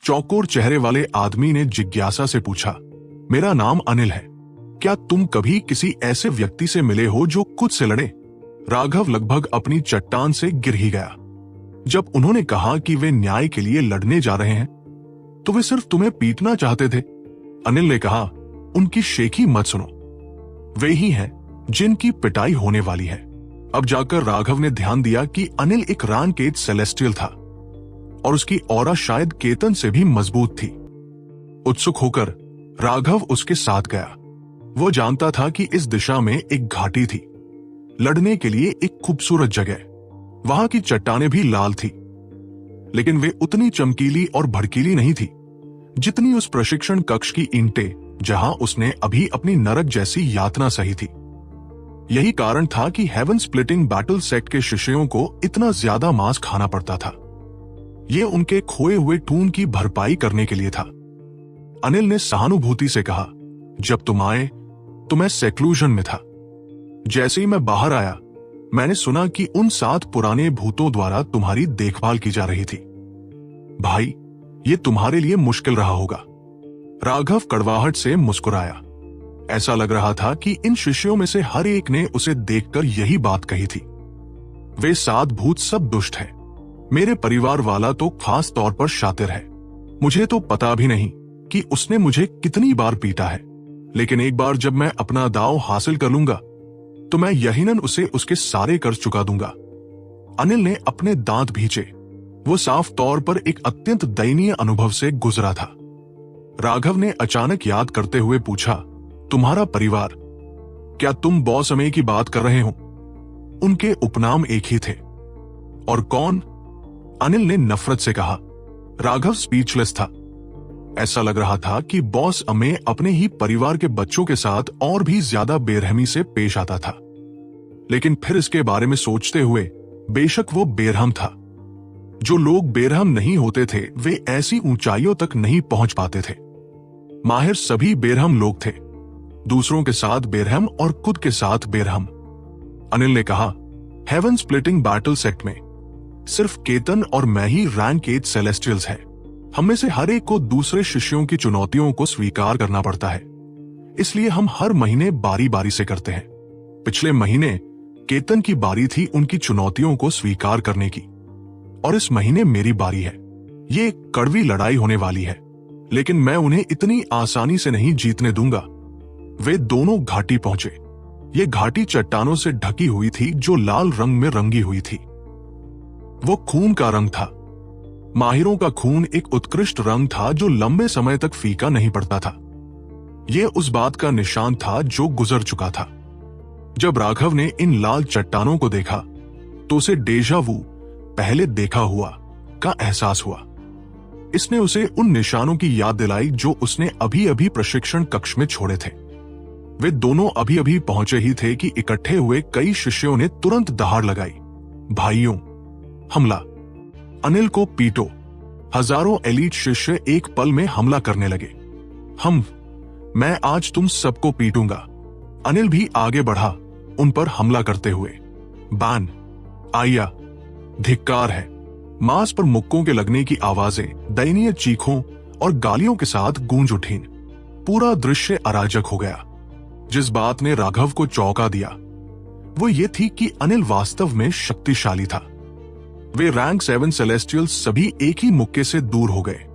चौकोर चेहरे वाले आदमी ने जिज्ञासा से पूछा, मेरा नाम अनिल है। क्या तुम कभी किसी ऐसे व्यक्ति से मिले हो जो खुद से लड़े? राघव लगभग अपनी चट्टान से गिर ही गया। जब उन्होंने कहा कि वे न्याय के लिए लड़ने जा रहे हैं, तो वे सिर्फ तुम्हें पीटना चाहते थे। अनिल ने कहा, उनकी शेखी मत सुनो, वे ही हैं जिनकी पिटाई होने वाली है। अब जाकर राघव ने ध्यान दिया कि अनिल एक रानकेत सेलेस्टियल था और उसकी ऑरा शायद केतन से भी मजबूत थी। उत्सुक होकर राघव उसके साथ गया। वो जानता था कि इस दिशा में एक घाटी थी, लड़ने के लिए एक खूबसूरत जगह। वहां की चट्टानें भी लाल थी, लेकिन वे उतनी चमकीली और भड़कीली नहीं थी जितनी उस प्रशिक्षण कक्ष की ईंटें जहां उसने अभी अपनी नरक जैसी यातना सही थी। यही कारण था कि हेवन स्प्लिटिंग बैटल सेक्ट के शिष्यों को इतना ज्यादा मांस खाना पड़ता था। ये उनके खोए हुए टून की भरपाई करने के लिए था। अनिल ने सहानुभूति से कहा, जब तुम आए तो मैं सेक्लूजन में था। जैसे ही मैं बाहर आया, मैंने सुना कि उन 7 पुराने भूतों द्वारा तुम्हारी देखभाल की जा रही थी। भाई, ये तुम्हारे लिए मुश्किल रहा होगा। राघव कड़वाहट से मुस्कुराया। ऐसा लग रहा था कि इन शिष्यों में से हर एक ने उसे देखकर यही बात कही थी। वे 7 भूत सब दुष्ट हैं। मेरे परिवार वाला तो खास तौर पर शातिर है। मुझे तो पता भी नहीं कि उसने मुझे कितनी बार पीटा है, लेकिन एक बार जब मैं अपना दांव हासिल कर लूंगा तो मैं यकीनन उसे उसके सारे कर्ज चुका दूंगा। अनिल ने अपने दांत भींचे। वो साफ तौर पर एक अत्यंत दयनीय अनुभव से गुजरा था। राघव ने अचानक याद करते हुए पूछा, तुम्हारा परिवार, क्या तुम बॉसअमे की बात कर रहे हो? उनके उपनाम एक ही थे। और कौन? अनिल ने नफरत से कहा। राघव स्पीचलेस था। ऐसा लग रहा था कि बॉस अमे अपने ही परिवार के बच्चों के साथ और भी ज्यादा बेरहमी से पेश आता था। लेकिन फिर इसके बारे में सोचते हुए, बेशक वो बेरहम था। जो लोग बेरहम नहीं होते थे वे ऐसी ऊंचाइयों तक नहीं पहुंच पाते थे। माहिर सभी बेरहम लोग थे, दूसरों के साथ बेरहम और खुद के साथ बेरहम। अनिल ने कहा, हेवन स्प्लिटिंग बैटल सेक्ट में सिर्फ केतन और मैं ही रैंक-8 सेलेस्टियल्स हैं। हम में से हर एक को दूसरे शिष्यों की चुनौतियों को स्वीकार करना पड़ता है, इसलिए हम हर महीने बारी बारी से करते हैं। पिछले महीने केतन की बारी थी उनकी चुनौतियों को स्वीकार करने की, और इस महीने मेरी बारी है। ये कड़वी लड़ाई होने वाली है, लेकिन मैं उन्हें इतनी आसानी से नहीं जीतने दूंगा। वे दोनों घाटी पहुंचे। ये घाटी चट्टानों से ढकी हुई थी जो लाल रंग में रंगी हुई थी। वो खून का रंग था। माहिरों का खून एक उत्कृष्ट रंग था जो लंबे समय तक फीका नहीं पड़ता था। यह उस बात का निशान था जो गुजर चुका था। जब राघव ने इन लाल चट्टानों को देखा तो उसे डेजा वू, पहले देखा हुआ, का एहसास हुआ। इसने उसे उन निशानों की याद दिलाई जो उसने अभी अभी प्रशिक्षण कक्ष में छोड़े थे। वे दोनों अभी अभी पहुंचे ही थे कि इकट्ठे हुए कई शिष्यों ने तुरंत दहाड़ लगाई, भाइयों, हमला, अनिल को पीटो। हजारों एलीट शिष्य एक पल में हमला करने लगे। मैं आज तुम सबको पीटूंगा। अनिल भी आगे बढ़ा, उन पर हमला करते हुए। बैन, आया, धिक्कार है। मांस पर मुक्कों के लगने की आवाजें दयनीय चीखों और गालियों के साथ गूंज उठीं। पूरा दृश्य अराजक हो गया। जिस बात ने राघव को चौंका दिया वो ये थी कि अनिल वास्तव में शक्तिशाली था। वे रैंक 7 सेलेस्टियल्स सभी एक ही मुक्के से दूर हो गए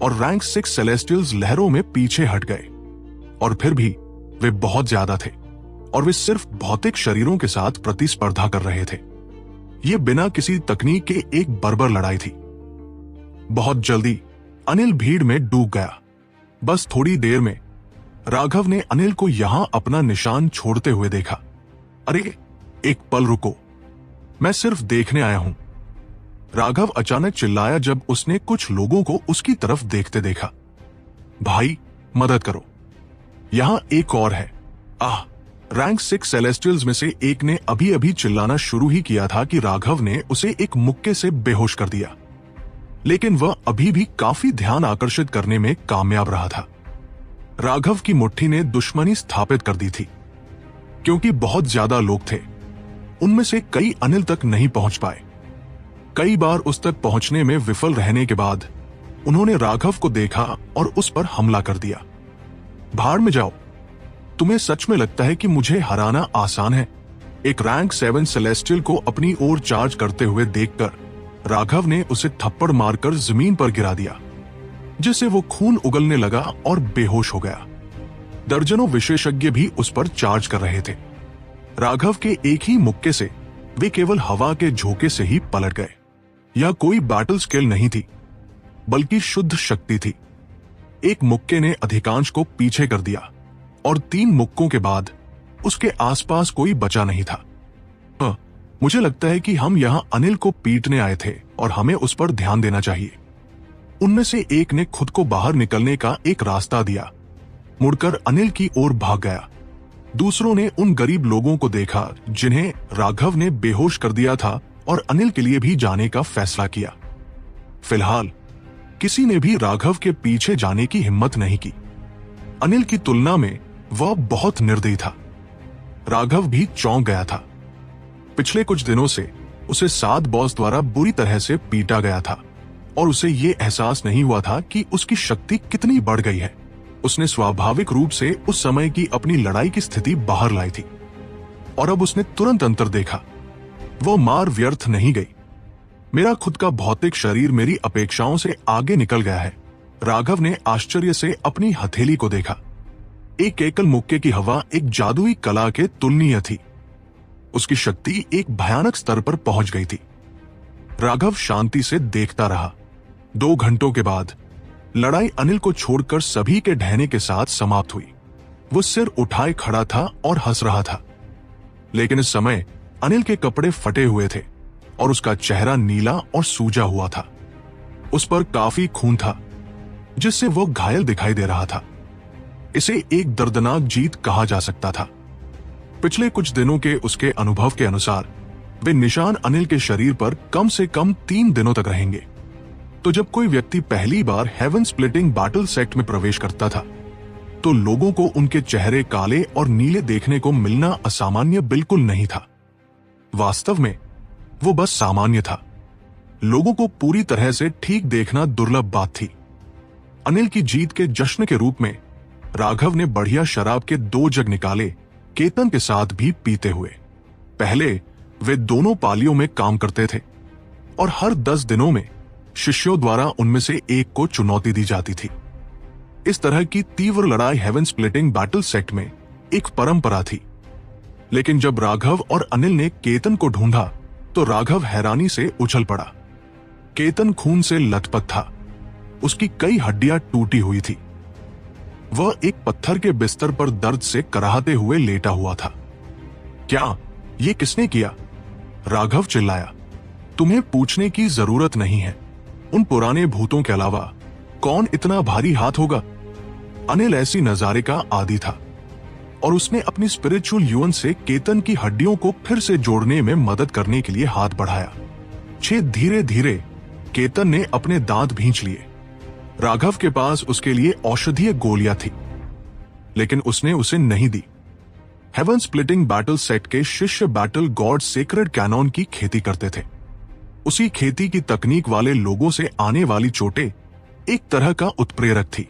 और रैंक 6 सेलेस्टियल्स लहरों में पीछे हट गए। और फिर भी वे बहुत ज्यादा थे और वे सिर्फ भौतिक शरीरों के साथ प्रतिस्पर्धा कर रहे थे। ये बिना किसी तकनीक के एक बर्बर लड़ाई थी। बहुत जल्दी अनिल भीड़ में डूब गया। बस थोड़ी देर में राघव ने अनिल को यहां अपना निशान छोड़ते हुए देखा। अरे, एक पल रुको, मैं सिर्फ देखने आया हूं। राघव अचानक चिल्लाया जब उसने कुछ लोगों को उसकी तरफ देखते देखा। भाई, मदद करो, यहां एक और है। रैंक 6 सेलेस्टियल्स में से एक ने अभी अभी चिल्लाना शुरू ही किया था कि राघव ने उसे एक मुक्के से बेहोश कर दिया, लेकिन वह अभी भी काफी ध्यान आकर्षित करने में कामयाब रहा था। राघव की मुट्ठी ने दुश्मनी स्थापित कर दी थी, क्योंकि बहुत ज्यादा लोग थे। उनमें से कई अनिल तक नहीं पहुंच पाए। कई बार उस तक पहुंचने में विफल रहने के बाद उन्होंने राघव को देखा और उस पर हमला कर दिया। भाड़ में जाओ, तुम्हें सच में लगता है कि मुझे हराना आसान है? एक रैंक 7 सेलेस्टियल को अपनी ओर चार्ज करते हुए देखकर राघव ने उसे थप्पड़ मारकर जमीन पर गिरा दिया, जिससे वो खून उगलने लगा और बेहोश हो गया। दर्जनों विशेषज्ञ भी उस पर चार्ज कर रहे थे। राघव के एक ही मुक्के से वे केवल हवा के झोंके से ही पलट गए। यह कोई बैटल स्किल नहीं थी, बल्कि शुद्ध शक्ति थी। एक मुक्के ने अधिकांश को पीछे कर दिया और 3 मुक्कों के बाद उसके आसपास कोई बचा नहीं था। मुझे लगता है कि हम यहां अनिल को पीटने आए थे और हमें उस पर ध्यान देना चाहिए। उनमें से एक ने खुद को बाहर निकलने का एक रास्ता दिया, मुड़कर अनिल की ओर भाग गया। दूसरों ने उन गरीब लोगों को देखा जिन्हें राघव ने बेहोश कर दिया था और अनिल के लिए भी जाने का फैसला किया। फिलहाल किसी ने भी राघव के पीछे जाने की हिम्मत नहीं की। अनिल की तुलना में वह बहुत निर्दयी था। राघव भी चौंक गया था। पिछले कुछ दिनों से उसे 7 बॉस द्वारा बुरी तरह से पीटा गया था और उसे ये एहसास नहीं हुआ था कि उसकी शक्ति कितनी बढ़ गई है। उसने स्वाभाविक रूप से उस समय की अपनी लड़ाई की स्थिति बाहर लाई थी और अब उसने तुरंत अंतर देखा। वो मार व्यर्थ नहीं गई। मेरा खुद का भौतिक शरीर मेरी अपेक्षाओं से आगे निकल गया है। राघव ने आश्चर्य से अपनी हथेली को देखा। एक एकल मुक्के की हवा एक जादुई कला के तुलनीय थी। उसकी शक्ति एक भयानक स्तर पर पहुंच गई थी। राघव शांति से देखता रहा। 2 घंटों के बाद लड़ाई अनिल को छोड़कर सभी के ढहने के साथ समाप्त हुई। वो सिर उठाए खड़ा था और हंस रहा था, लेकिन इस समय अनिल के कपड़े फटे हुए थे और उसका चेहरा नीला और सूजा हुआ था। उस पर काफी खून था, जिससे वो घायल दिखाई दे रहा था। इसे एक दर्दनाक जीत कहा जा सकता था। पिछले कुछ दिनों के उसके अनुभव के अनुसार वे निशान अनिल के शरीर पर कम से कम 3 दिनों तक रहेंगे। तो जब कोई व्यक्ति पहली बार हेवन स्प्लिटिंग बैटल सेक्ट में प्रवेश करता था, तो लोगों को उनके चेहरे काले और नीले देखने को मिलना असामान्य बिल्कुल नहीं था। वास्तव में वो बस सामान्य था। लोगों को पूरी तरह से ठीक देखना दुर्लभ बात थी। अनिल की जीत के जश्न के रूप में राघव ने बढ़िया शराब के 2 जग निकाले, केतन के साथ भी पीते हुए। पहले वे दोनों पालियों में काम करते थे और हर 10 दिनों में शिष्यों द्वारा उनमें से एक को चुनौती दी जाती थी। इस तरह की तीव्र लड़ाई हेवन स्प्लिटिंग बैटल सेक्ट में एक परंपरा थी। लेकिन जब राघव और अनिल ने केतन को ढूंढा, तो राघव हैरानी से उछल पड़ा। केतन खून से लथपथ था। उसकी कई हड्डियां टूटी हुई थी। वह एक पत्थर के बिस्तर पर दर्द से कराहते हुए लेटा हुआ था। क्या ये किसने किया? राघव चिल्लाया। तुम्हें पूछने की जरूरत नहीं है। उन पुराने भूतों के अलावा कौन इतना भारी हाथ होगा? अनिल ऐसी नजारे का आदी था और उसने अपनी स्पिरिचुअल युवन से केतन की हड्डियों को फिर से जोड़ने में मदद करने के लिए हाथ बढ़ाया। धीरे धीरे केतन ने अपने दांत भींच लिए। राघव के पास उसके लिए औषधीय गोलियां थी, लेकिन उसने उसे नहीं दी। हेवन स्प्लिटिंग बैटल सेट के शिष्य बैटल गॉड सेक्रेड कैनॉन की खेती करते थे। उसी खेती की तकनीक वाले लोगों से आने वाली चोटें एक तरह का उत्प्रेरक थी।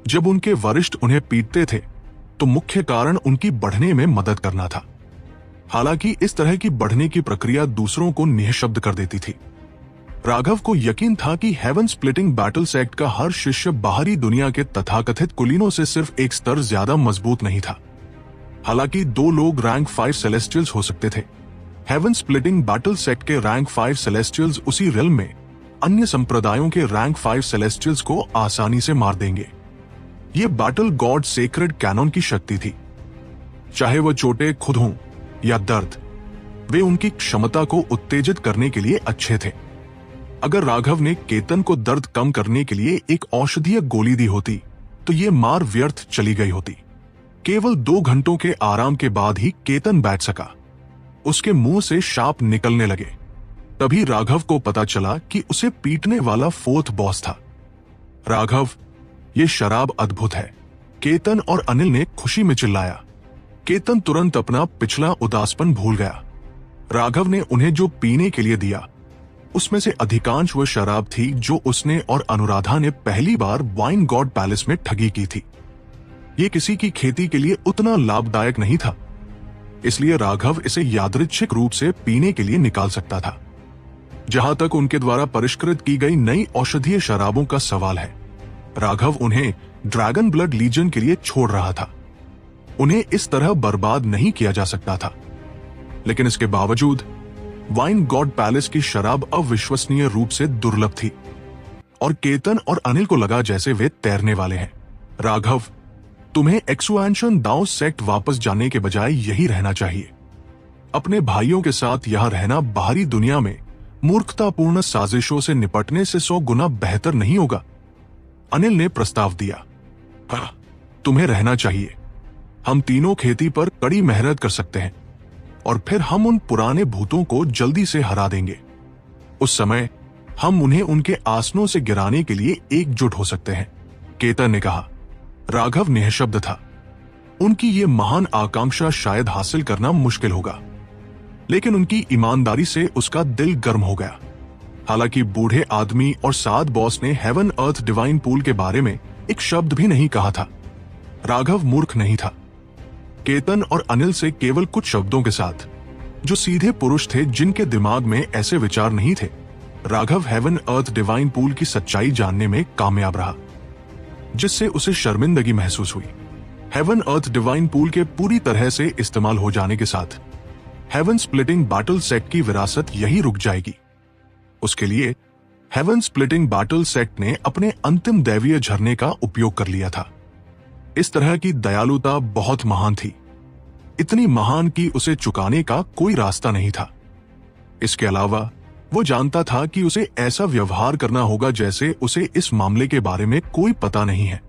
जब उनके वरिष्ठ उन्हें पीटते थे, तो मुख्य कारण उनकी बढ़ने में मदद करना था। हालांकि इस तरह की बढ़ने की प्रक्रिया दूसरों को निःशब्द कर देती थी। राघव को यकीन था कि हेवन स्प्लिटिंग बैटल सेक्ट का हर शिष्य बाहरी दुनिया के तथाकथित कुलीनों से सिर्फ एक स्तर ज्यादा मजबूत नहीं था। हालांकि 2 लोग रैंक 5 सेलेस्टियल्स हो सकते थे। हेवन स्प्लिटिंग बैटल सेक्ट के रैंक 5 सेलेस्टियल्स उसी रिल्म में अन्य संप्रदायों के रैंक 5 सेलेस्टियल्स को आसानी से मार देंगे। ये बैटल गॉड सेक्रेड कैनन की शक्ति थी। चाहे वह चोटें खुद हों या दर्द, वे उनकी क्षमता को उत्तेजित करने के लिए अच्छे थे। अगर राघव ने केतन को दर्द कम करने के लिए एक औषधीय गोली दी होती, तो ये मार व्यर्थ चली गई होती। केवल 2 घंटों के आराम के बाद ही केतन बैठ सका। उसके मुंह से शाप निकलने लगे। तभी राघव को पता चला कि उसे पीटने वाला 4th बॉस था। राघव, ये शराब अद्भुत है, केतन और अनिल ने खुशी में चिल्लाया। केतन तुरंत अपना पिछला उदासपन भूल गया। राघव ने उन्हें जो पीने के लिए दिया, उसमें से अधिकांश वह शराब थी जो उसने और अनुराधा ने पहली बार वाइन गॉड पैलेस में ठगी की थी। ये किसी की खेती के लिए उतना लाभदायक नहीं था, इसलिए राघव इसे यादृच्छिक रूप से पीने के लिए निकाल सकता था। जहां तक उनके द्वारा परिष्कृत की गई नई औषधीय शराबों का सवाल है, राघव उन्हें ड्रैगन ब्लड लीजन के लिए छोड़ रहा था। उन्हें इस तरह बर्बाद नहीं किया जा सकता था, लेकिन इसके बावजूद वाइन गॉड पैलेस की शराब अविश्वसनीय रूप से दुर्लभ थी और केतन और अनिल को लगा जैसे वे तैरने वाले हैं। राघव, तुम्हें एक्सुएंशन दाओ सेक्ट वापस जाने के बजाय यही रहना चाहिए। अपने भाइयों के साथ यहां रहना बाहरी दुनिया में मूर्खतापूर्ण साजिशों से निपटने से 100 गुना बेहतर नहीं होगा। अनिल ने प्रस्ताव दिया। हाँ, तुम्हें रहना चाहिए। हम तीनों खेती पर कड़ी मेहनत कर सकते हैं और फिर हम उन पुराने भूतों को जल्दी से हरा देंगे। उस समय हम उन्हें उनके आसनों से गिराने के लिए एकजुट हो सकते हैं, केतन ने कहा। राघव निःशब्द था। उनकी ये महान आकांक्षा शायद हासिल करना मुश्किल होगा, लेकिन उनकी ईमानदारी से उसका दिल गर्म हो गया। हालांकि बूढ़े आदमी और साद बॉस ने हेवन अर्थ डिवाइन पूल के बारे में एक शब्द भी नहीं कहा था, राघव मूर्ख नहीं था। केतन और अनिल से केवल कुछ शब्दों के साथ, जो सीधे पुरुष थे जिनके दिमाग में ऐसे विचार नहीं थे, राघव हेवन अर्थ डिवाइन पूल की सच्चाई जानने में कामयाब रहा, जिससे उसे शर्मिंदगी महसूस हुई। हेवन अर्थ डिवाइन पूल के पूरी तरह से इस्तेमाल हो जाने के साथ हेवन स्प्लिटिंग बैटल सेक्ट की विरासत यही रुक जाएगी। उसके लिए हेवन स्प्लिटिंग बैटल सेक्ट ने अपने अंतिम दैवीय झरने का उपयोग कर लिया था। इस तरह की दयालुता बहुत महान थी, इतनी महान कि उसे चुकाने का कोई रास्ता नहीं था। इसके अलावा वो जानता था कि उसे ऐसा व्यवहार करना होगा जैसे उसे इस मामले के बारे में कोई पता नहीं है,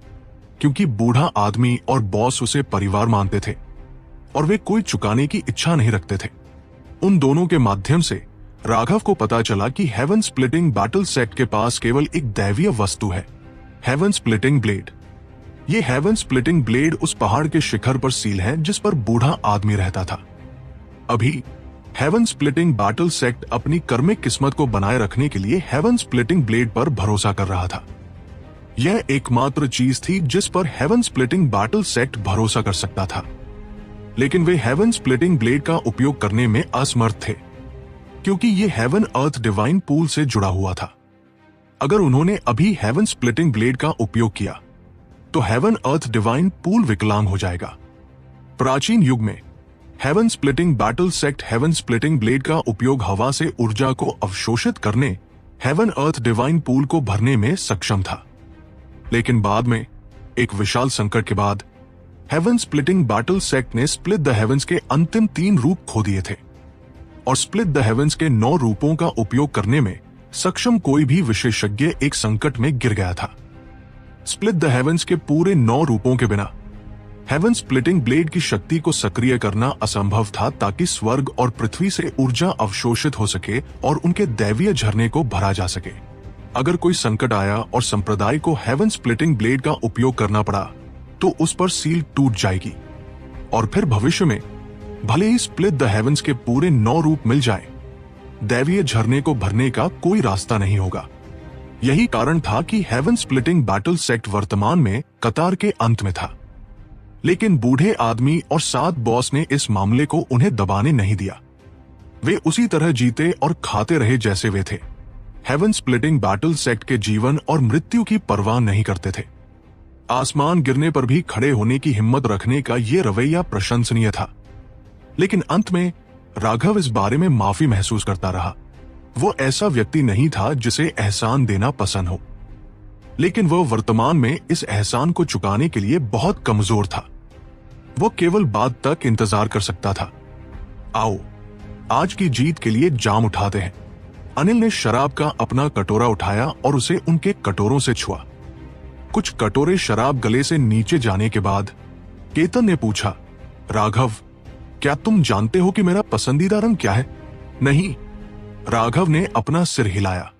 क्योंकि बूढ़ा आदमी और बॉस उसे परिवार मानते थे और वे कोई चुकाने की इच्छा नहीं रखते थे। उन दोनों के माध्यम से राघव को पता चला कि हेवन स्प्लिटिंग बैटल सेक्ट के पास केवल एक दैवीय वस्तु है, हेवन स्प्लिटिंग ब्लेड। ये हेवन स्प्लिटिंग ब्लेड उस पहाड़ के शिखर पर सील है जिस पर बूढ़ा आदमी रहता था। अभी हेवन स्प्लिटिंग बैटल सेक्ट अपनी कर्मिक किस्मत को बनाए रखने के लिए हेवन स्प्लिटिंग ब्लेड पर भरोसा कर रहा था। यह एकमात्र चीज थी जिस पर हेवन स्प्लिटिंग बैटल सेक्ट भरोसा कर सकता था, लेकिन वे हेवन स्प्लिटिंग ब्लेड का उपयोग करने में असमर्थ थे, क्योंकि ये हेवन अर्थ डिवाइन पूल से जुड़ा हुआ था। अगर उन्होंने अभी हेवन स्प्लिटिंग ब्लेड का उपयोग किया तो हेवन अर्थ डिवाइन पूल विकलांग हो जाएगा। प्राचीन युग में heaven splitting battle sect heaven splitting blade का उपयोग हवा से ऊर्जा को अवशोषित करने, हेवन अर्थ डिवाइन पूल को भरने में सक्षम था। लेकिन बाद में एक विशाल संकट के बाद हेवन स्प्लिटिंग बैटल सेक्ट ने स्प्लिट द हेवंस के अंतिम 3 रूप खो दिए थे और स्प्लिट द हेवंस के 9 रूपों का उपयोग करने में सक्षम कोई भी विशेषज्ञ एक संकट में गिर गया था। स्प्लिट द हेवंस के पूरे 9 रूपों के बिना हेवन स्प्लिटिंग ब्लेड की शक्ति को सक्रिय करना असंभव था, ताकि स्वर्ग और पृथ्वी से ऊर्जा अवशोषित हो सके और उनके दैवीय झरने को भरा जा सके। अगर कोई संकट आया और संप्रदाय को हेवन स्प्लिटिंग ब्लेड का उपयोग करना पड़ा तो उस पर सील टूट जाएगी और फिर भविष्य में भले ही स्प्लिट द हेवंस के पूरे 9 रूप मिल जाए, दैवीय झरने को भरने का कोई रास्ता नहीं होगा। यही कारण था कि हेवन स्प्लिटिंग बैटल सेक्ट वर्तमान में कतार के अंत में था। लेकिन बूढ़े आदमी और 7 बॉस ने इस मामले को उन्हें दबाने नहीं दिया। वे उसी तरह जीते और खाते रहे जैसे वे थे। हेवन स्प्लिटिंग बैटल सेक्ट के जीवन और मृत्यु की परवाह नहीं करते थे। आसमान गिरने पर भी खड़े होने की हिम्मत रखने का यह रवैया प्रशंसनीय था। लेकिन अंत में राघव इस बारे में माफी महसूस करता रहा। वो ऐसा व्यक्ति नहीं था जिसे एहसान देना पसंद हो, लेकिन वह वर्तमान में इस एहसान को चुकाने के लिए बहुत कमजोर था। वो केवल बाद तक इंतजार कर सकता था। आओ, आज की जीत के लिए जाम उठाते हैं। अनिल ने शराब का अपना कटोरा उठाया और उसे उनके कटोरों से छुआ। कुछ कटोरे शराब गले से नीचे जाने के बाद केतन ने पूछा, राघव, क्या तुम जानते हो कि मेरा पसंदीदा रंग क्या है? नहीं, राघव ने अपना सिर हिलाया।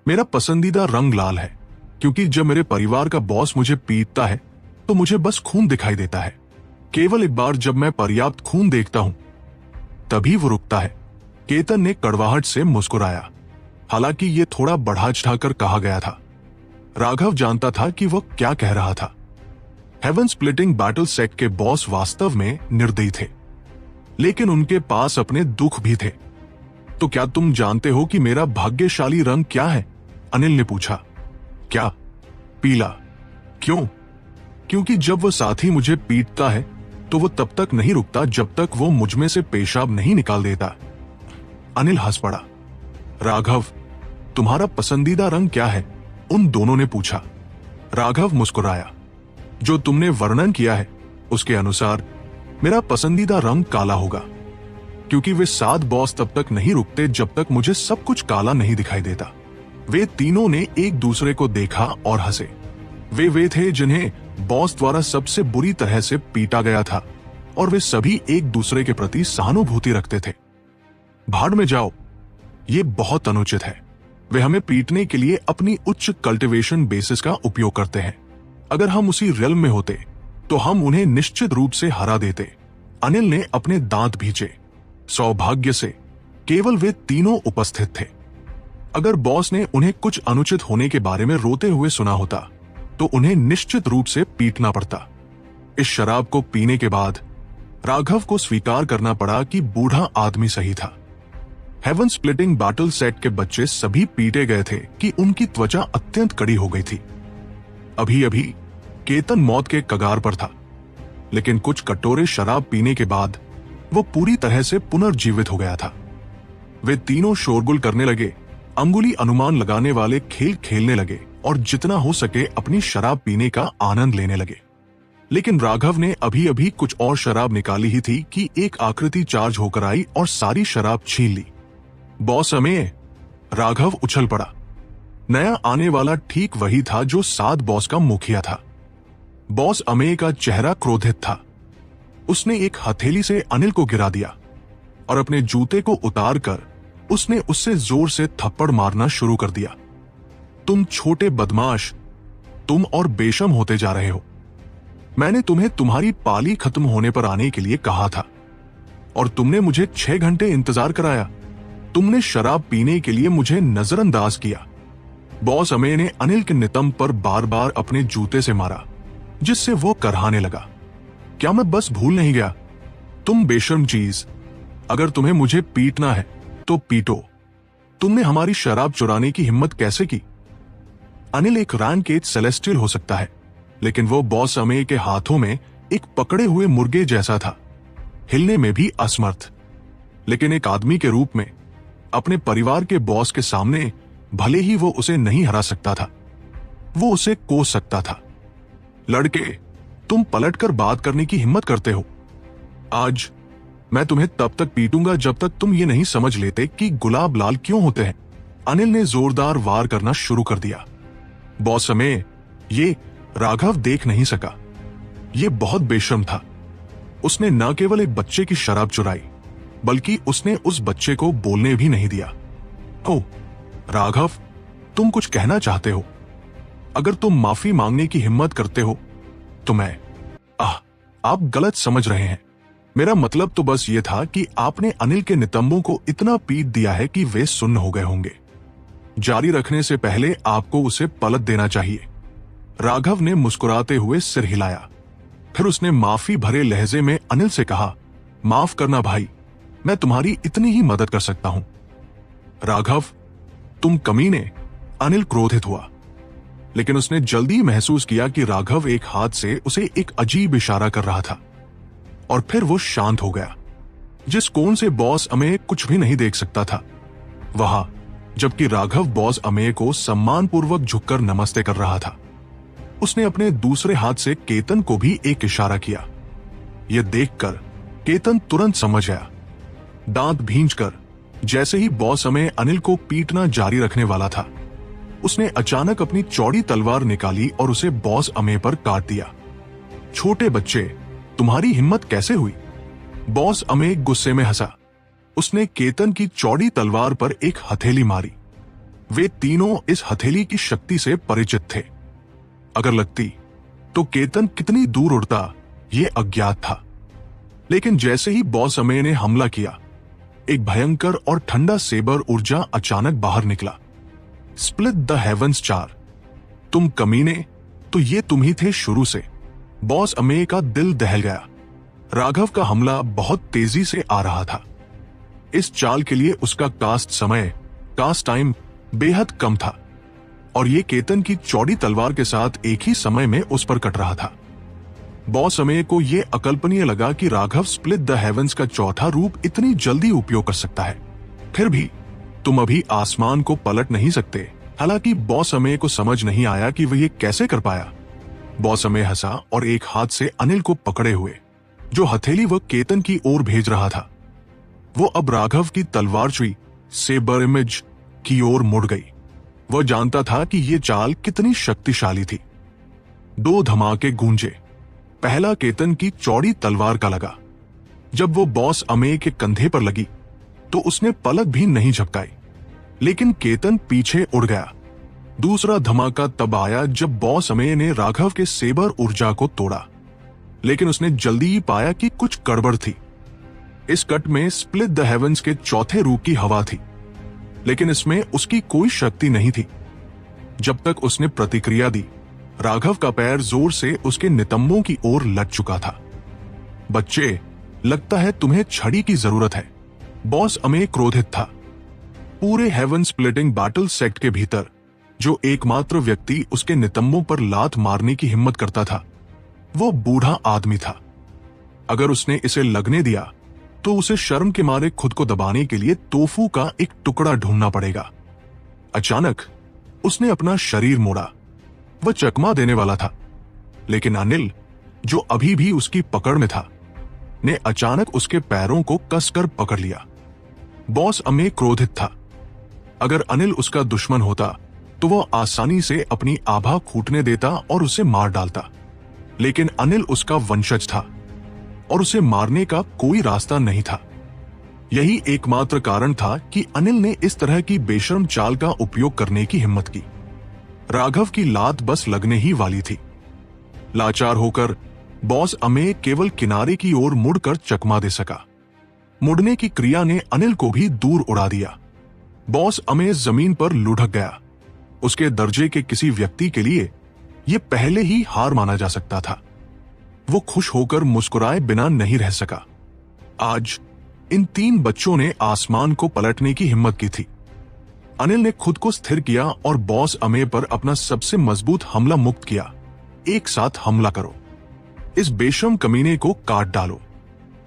मेरा पसंदीदा रंग लाल है, क्योंकि जब मेरे परिवार का बॉस मुझे पीटता है तो मुझे बस खून दिखाई देता है। केवल एक बार जब मैं पर्याप्त खून देखता हूं तभी वो रुकता है। केतन ने कड़वाहट से मुस्कुराया। हालांकि ये थोड़ा बढ़ा चढ़ाकर कहा गया था। राघव जानता था कि वह क्या कह रहा था। हेवन स्प्लिटिंग बैटल सेट के बॉस वास्तव में निर्दयी थे, लेकिन उनके पास अपने दुख भी थे। तो क्या तुम जानते हो कि मेरा भाग्यशाली रंग क्या है? अनिल ने पूछा। क्या? पीला। क्यों? क्योंकि जब वह साथी मुझे पीटता है तो वह तब तक नहीं रुकता जब तक वो मुझ में से पेशाब नहीं निकाल देता। अनिल हंस पड़ा। राघव, तुम्हारा पसंदीदा रंग क्या है? उन दोनों ने पूछा। राघव मुस्कुराया। जो तुमने वर्णन किया है उसके अनुसार मेरा पसंदीदा रंग काला होगा, क्योंकि वे 7 बॉस तब तक नहीं रुकते जब तक मुझे सब कुछ काला नहीं दिखाई देता। वे तीनों ने एक दूसरे को देखा और हंसे। वे थे जिन्हें बॉस द्वारा सबसे बुरी तरह से पीटा गया था, और वे सभी एक दूसरे के प्रति सहानुभूति रखते थे। भाड़ में जाओ, ये बहुत अनुचित है। वे हमें पीटने के लिए अपनी उच्च कल्टीवेशन बेसिस का उपयोग करते हैं। अगर हम उसी रियल्म में होते तो हम उन्हें निश्चित रूप से हरा देते। अनिल ने अपने दांत भींचे। सौभाग्य से केवल वे तीनों उपस्थित थे। अगर बॉस ने उन्हें कुछ अनुचित होने के बारे में रोते हुए सुना होता तो उन्हें निश्चित रूप से पीटना पड़ता। इस शराब को पीने के बाद राघव को स्वीकार करना पड़ा कि बूढ़ा आदमी सही था। हेवन स्प्लिटिंग बैटल सेट के बच्चे सभी पीटे गए थे कि उनकी त्वचा अत्यंत कड़ी हो गई थी। अभी अभी केतन मौत के कगार पर था, लेकिन कुछ कटोरे शराब पीने के बाद वो पूरी तरह से पुनर्जीवित हो गया था। वे तीनों शोरगुल करने लगे, अंगुली अनुमान लगाने वाले खेल खेलने लगे और जितना हो सके अपनी शराब पीने का आनंद लेने लगे। लेकिन राघव ने अभी अभी कुछ और शराब निकाली ही थी कि एक आकृति चार्ज होकर आई और सारी शराब छीन ली। बॉस अमेय! राघव उछल पड़ा। नया आने वाला ठीक वही था जो 7 बॉस का मुखिया था। बॉस अमेय का चेहरा क्रोधित था। उसने एक हथेली से अनिल को गिरा दिया और अपने जूते को उतारकर उसने उससे जोर से थप्पड़ मारना शुरू कर दिया। तुम छोटे बदमाश, तुम और बेशम होते जा रहे हो। मैंने तुम्हें तुम्हारी पाली खत्म होने पर आने के लिए कहा था और तुमने मुझे 6 घंटे इंतजार कराया। तुमने शराब पीने के लिए मुझे नजरअंदाज किया। बॉस अमेय ने अनिल के नितंब पर बार बार अपने जूते से मारा, जिससे वो करहाने लगा। क्या मैं बस भूल नहीं गया? तुम बेशर्म चीज, अगर तुम्हें मुझे पीटना है तो पीटो। तुमने हमारी शराब चुराने की हिम्मत कैसे की? अनिल एक रैंकेज सेलेस्टियल हो सकता है, लेकिन वो बॉस अमेय के हाथों में एक पकड़े हुए मुर्गे जैसा था, हिलने में भी असमर्थ। लेकिन एक आदमी के रूप में अपने परिवार के बॉस के सामने भले ही वो उसे नहीं हरा सकता था, वो उसे कोस सकता था। लड़के, तुम पलटकर बात करने की हिम्मत करते हो। आज मैं तुम्हें तब तक पीटूंगा जब तक तुम ये नहीं समझ लेते कि गुलाब लाल क्यों होते हैं। अनिल ने जोरदार वार करना शुरू कर दिया। बॉस अमेय, ये राघव देख नहीं सका। ये बहुत बेशर्म था। उसने न केवल एक बच्चे की शराब चुराई, बल्कि उसने उस बच्चे को बोलने भी नहीं दिया। ओह राघव, तुम कुछ कहना चाहते हो? अगर तुम माफी मांगने की हिम्मत करते हो तो मैं आप गलत समझ रहे हैं। मेरा मतलब तो बस ये था कि आपने अनिल के नितंबों को इतना पीट दिया है कि वे सुन्न हो गए होंगे। जारी रखने से पहले आपको उसे पलट देना चाहिए। राघव ने मुस्कुराते हुए सिर हिलाया। फिर उसने माफी भरे लहजे में अनिल से कहा, माफ करना भाई, मैं तुम्हारी इतनी ही मदद कर सकता हूं। राघव, तुम कमीने! अनिल क्रोधित हुआ, लेकिन उसने जल्दी महसूस किया कि राघव एक हाथ से उसे एक अजीब इशारा कर रहा था, और फिर वो शांत हो गया। जिस कोण से बॉस अमेय कुछ भी नहीं देख सकता था वहां, जबकि राघव बॉस अमेय को सम्मानपूर्वक झुककर नमस्ते कर रहा था, उसने अपने दूसरे हाथ से केतन को भी एक इशारा किया। यह देखकर केतन तुरंत समझ गया। दांत भींचकर जैसे ही बॉस अमेय अनिल को पीटना जारी रखने वाला था, उसने अचानक अपनी चौड़ी तलवार निकाली और उसे बॉस अमेय पर काट दिया। छोटे बच्चे, तुम्हारी हिम्मत कैसे हुई? बॉस अमेय गुस्से में हंसा। उसने केतन की चौड़ी तलवार पर एक हथेली मारी। वे तीनों इस हथेली की शक्ति से परिचित थे। अगर लगती तो केतन कितनी दूर उड़ता, ये अज्ञात था। लेकिन जैसे ही बॉस अमेय ने हमला किया, एक भयंकर और ठंडा सेबर ऊर्जा अचानक बाहर निकला। Split the heavens 4। तुम कमीने, तो ये तुम ही थे शुरू से। बॉस अमेय का दिल दहल गया। राघव का हमला बहुत तेजी से आ रहा था। इस चाल के लिए उसका कास्ट टाइम बेहद कम था और ये केतन की चौड़ी तलवार के साथ एक ही समय में उस पर कट रहा था। बॉस अमेय को यह अकल्पनीय लगा कि राघव स्प्लिट द हेवंस का चौथा रूप इतनी जल्दी उपयोग कर सकता है। फिर भी तुम अभी आसमान को पलट नहीं सकते। हालांकि बॉस अमेय को समझ नहीं आया कि वह ये कैसे कर पाया। बॉस अमेय हंसा और एक हाथ से अनिल को पकड़े हुए, जो हथेली वह केतन की ओर भेज रहा था, वो अब राघव की तलवार चुई सेबर इमेज की ओर मुड़ गई। वह जानता था कि यह चाल कितनी शक्तिशाली थी। 2 धमाके गूंजे। पहला केतन की चौड़ी तलवार का लगा। जब वो बॉस अमेय के कंधे पर लगी तो उसने पलक भी नहीं झपकाई, लेकिन केतन पीछे उड़ गया। दूसरा धमाका तब आया जब बॉस अमेय ने राघव के सेबर ऊर्जा को तोड़ा, लेकिन उसने जल्दी ही पाया कि कुछ गड़बड़ थी। इस कट में स्प्लिट द हेवंस के चौथे रूप की हवा थी, लेकिन इसमें उसकी कोई शक्ति नहीं थी। जब तक उसने प्रतिक्रिया दी, राघव का पैर जोर से उसके नितंबों की ओर लग चुका था। बच्चे, लगता है तुम्हें छड़ी की जरूरत है। बॉस अमेय क्रोधित था। पूरे हेवन स्प्लिटिंग बैटल सेक्ट के भीतर जो एकमात्र व्यक्ति उसके नितंबों पर लात मारने की हिम्मत करता था, वो बूढ़ा आदमी था। अगर उसने इसे लगने दिया तो उसे शर्म के मारे खुद को दबाने के लिए तोफू का एक टुकड़ा ढूंढना पड़ेगा। अचानक उसने अपना शरीर मोड़ा। वह चकमा देने वाला था, लेकिन अनिल, जो अभी भी उसकी पकड़ में था, ने अचानक उसके पैरों को कसकर पकड़ लिया। बॉस अमेय क्रोधित था। अगर अनिल उसका दुश्मन होता तो वह आसानी से अपनी आभा कूटने देता और उसे मार डालता, लेकिन अनिल उसका वंशज था और उसे मारने का कोई रास्ता नहीं था। यही एकमात्र कारण था कि अनिल ने इस तरह की बेशर्म चाल का उपयोग करने की हिम्मत की। राघव की लात बस लगने ही वाली थी। लाचार होकर बॉस अमेय केवल किनारे की ओर मुड़कर चकमा दे सका। मुड़ने की क्रिया ने अनिल को भी दूर उड़ा दिया। बॉस अमेय जमीन पर लुढ़क गया। उसके दर्जे के किसी व्यक्ति के लिए यह पहले ही हार माना जा सकता था। वो खुश होकर मुस्कुराए बिना नहीं रह सका। आज इन 3 बच्चों ने आसमान को पलटने की हिम्मत की थी। अनिल ने खुद को स्थिर किया और बॉस अमेय पर अपना सबसे मजबूत हमला मुक्त किया। एक साथ हमला करो, इस बेशर्म कमीने को काट डालो।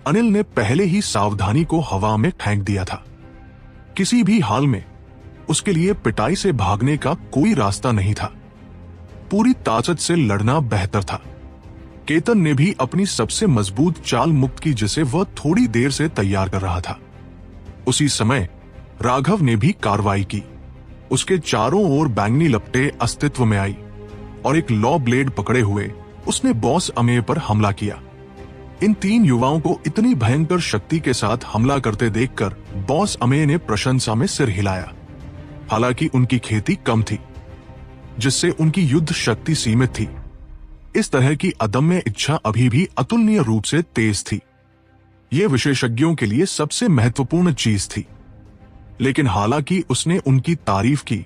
अनिल ने पहले ही सावधानी को हवा में फेंक दिया था। किसी भी हाल में उसके लिए पिटाई से भागने का कोई रास्ता नहीं था। पूरी ताकत से लड़ना बेहतर था। केतन ने भी अपनी सबसे मजबूत चाल मुक्त की, जिसे वह थोड़ी देर से तैयार कर रहा था। उसी समय राघव ने भी कार्रवाई की। उसके चारों ओर बैंगनी लपटें अस्तित्व में आई और एक लॉ ब्लेड पकड़े हुए उसने बॉस अमेय पर हमला किया। इन 3 युवाओं को इतनी भयंकर शक्ति के साथ हमला करते देखकर बॉस अमेय ने प्रशंसा में सिर हिलाया। हालांकि उनकी खेती कम थी, जिससे उनकी युद्ध शक्ति सीमित थी। इस तरह की अदम्य इच्छा अभी भी अतुलनीय रूप से तेज थी। यह विशेषज्ञों के लिए सबसे महत्वपूर्ण चीज थी। लेकिन हालांकि उसने उनकी तारीफ की,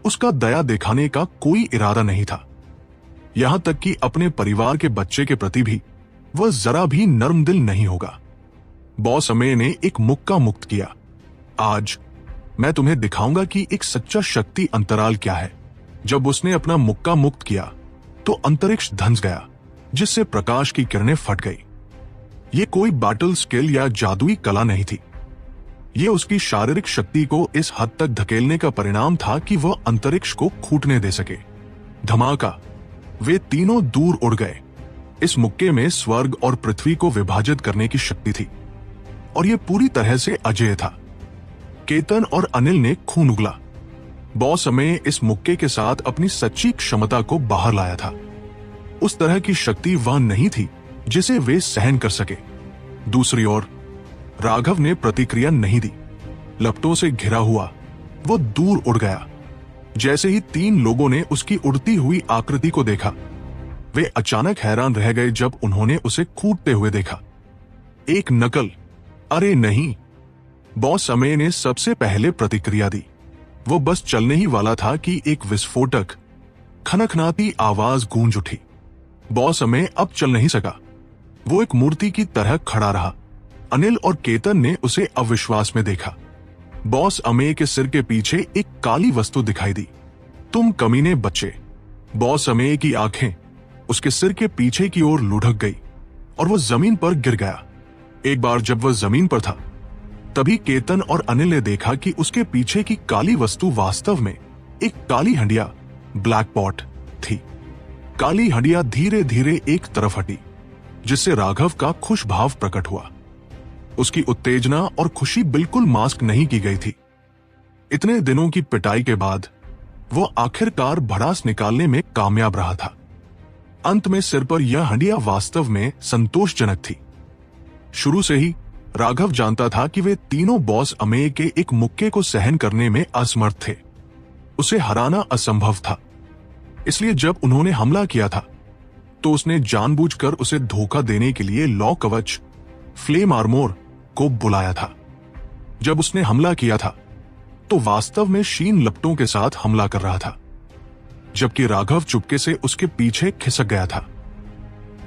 उसका दया दिखाने का कोई इरादा नहीं था। यहां तक कि अपने परिवार के बच्चे के प्रति भी वह जरा भी नर्म दिल नहीं होगा। बॉस अमेय ने एक मुक्का मुक्त किया। आज मैं तुम्हें दिखाऊंगा कि एक सच्चा शक्ति अंतराल क्या है। जब उसने अपना मुक्का मुक्त किया तो अंतरिक्ष धंस गया, जिससे प्रकाश की किरणें फट गई। ये कोई बैटल स्किल या जादुई कला नहीं थी। ये उसकी शारीरिक शक्ति को इस हद तक धकेलने का परिणाम था कि वह अंतरिक्ष को खूटने दे सके। धमाका, वे तीनों दूर उड़ गए। इस मुक्के में स्वर्ग और पृथ्वी को विभाजित करने की शक्ति थी और यह पूरी तरह से अजेय था। केतन और अनिल ने खून उगला। बॉस अमेय इस मुक्के के साथ अपनी सच्ची क्षमता को बाहर लाया था। उस तरह की शक्ति वह नहीं थी जिसे वे सहन कर सके। दूसरी ओर राघव ने प्रतिक्रिया नहीं दी। लपटों से घिरा हुआ वो दूर उड़ गया। जैसे ही 3 लोगों ने उसकी उड़ती हुई आकृति को देखा, वे अचानक हैरान रह गए जब उन्होंने उसे कूदते हुए देखा। एक नकल, अरे नहीं! बॉस अमेय ने सबसे पहले प्रतिक्रिया दी। वो बस चलने ही वाला था कि एक विस्फोटक खनखनाती आवाज गूंज उठी। बॉस अमेय अब चल नहीं सका। वो एक मूर्ति की तरह खड़ा रहा। अनिल और केतन ने उसे अविश्वास में देखा। बॉस अमेय के सिर के पीछे एक काली वस्तु दिखाई दी। तुम कमीने बच्चे। बॉस अमेय की आंखें उसके सिर के पीछे की ओर लुढ़क गई और वो जमीन पर गिर गया। एक बार जब वह जमीन पर था, तभी केतन और अनिल ने देखा कि उसके पीछे की काली वस्तु वास्तव में एक काली हंडिया ब्लैक पॉट थी। काली हंडिया धीरे धीरे एक तरफ हटी, जिससे राघव का खुश भाव प्रकट हुआ। उसकी उत्तेजना और खुशी बिल्कुल मास्क नहीं की गई थी। इतने दिनों की पिटाई के बाद वो आखिरकार भड़ास निकालने में कामयाब रहा था। अंत में सिर पर यह हंडिया वास्तव में संतोषजनक थी। शुरू से ही राघव जानता था कि वे तीनों बॉस अमेय के एक मुक्के को सहन करने में असमर्थ थे। उसे हराना असंभव था। इसलिए जब उन्होंने हमला किया था, तो उसने जानबूझकर उसे धोखा देने के लिए लौ कवच फ्लेम आर्मोर को बुलाया था। जब उसने हमला किया था, तो वास्तव में शीन लपटों के साथ हमला कर रहा था, जबकि राघव चुपके से उसके पीछे खिसक गया था।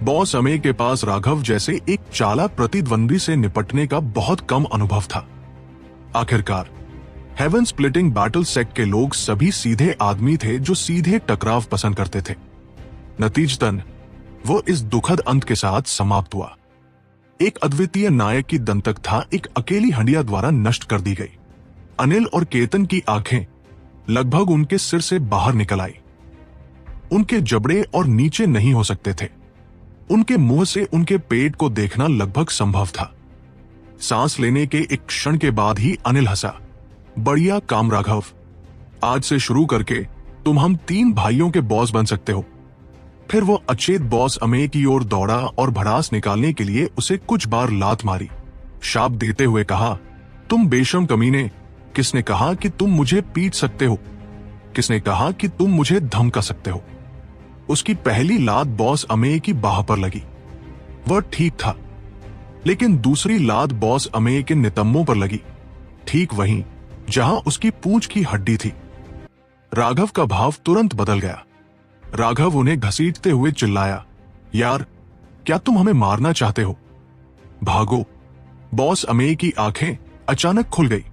बॉस अमेय के पास राघव जैसे एक चालाक प्रतिद्वंदी से निपटने का बहुत कम अनुभव था। आखिरकार हेवन स्प्लिटिंग बैटल सेक्ट के लोग सभी सीधे आदमी थे जो सीधे टकराव पसंद करते थे। नतीजतन वो इस दुखद अंत के साथ समाप्त हुआ। एक अद्वितीय नायक की दंतकथा एक अकेली हंडिया द्वारा नष्ट कर दी गई। अनिल और केतन की आंखें लगभग उनके सिर से बाहर निकल आई। उनके जबड़े और नीचे नहीं हो सकते थे। उनके मुंह से उनके पेट को देखना लगभग संभव था। सांस लेने के एक क्षण के बाद ही अनिल हंसा। बढ़िया काम राघव, आज से शुरू करके तुम हम 3 भाइयों के बॉस बन सकते हो। फिर वो अचेत बॉस अमेय की ओर दौड़ा और भड़ास निकालने के लिए उसे कुछ बार लात मारी, शाप देते हुए कहा, तुम बेशर्म कमीने, किसने कहा कि तुम मुझे पीट सकते हो? किसने कहा कि तुम मुझे धमका सकते हो? उसकी पहली लात बॉस अमेय की बाह पर लगी। वह ठीक था, लेकिन दूसरी लात बॉस अमेय के नितंबों पर लगी, ठीक वहीं जहां उसकी पूंछ की हड्डी थी। राघव का भाव तुरंत बदल गया। राघव उन्हें घसीटते हुए चिल्लाया, यार, क्या तुम हमें मारना चाहते हो? भागो। बॉस अमेय की आंखें अचानक खुल गई।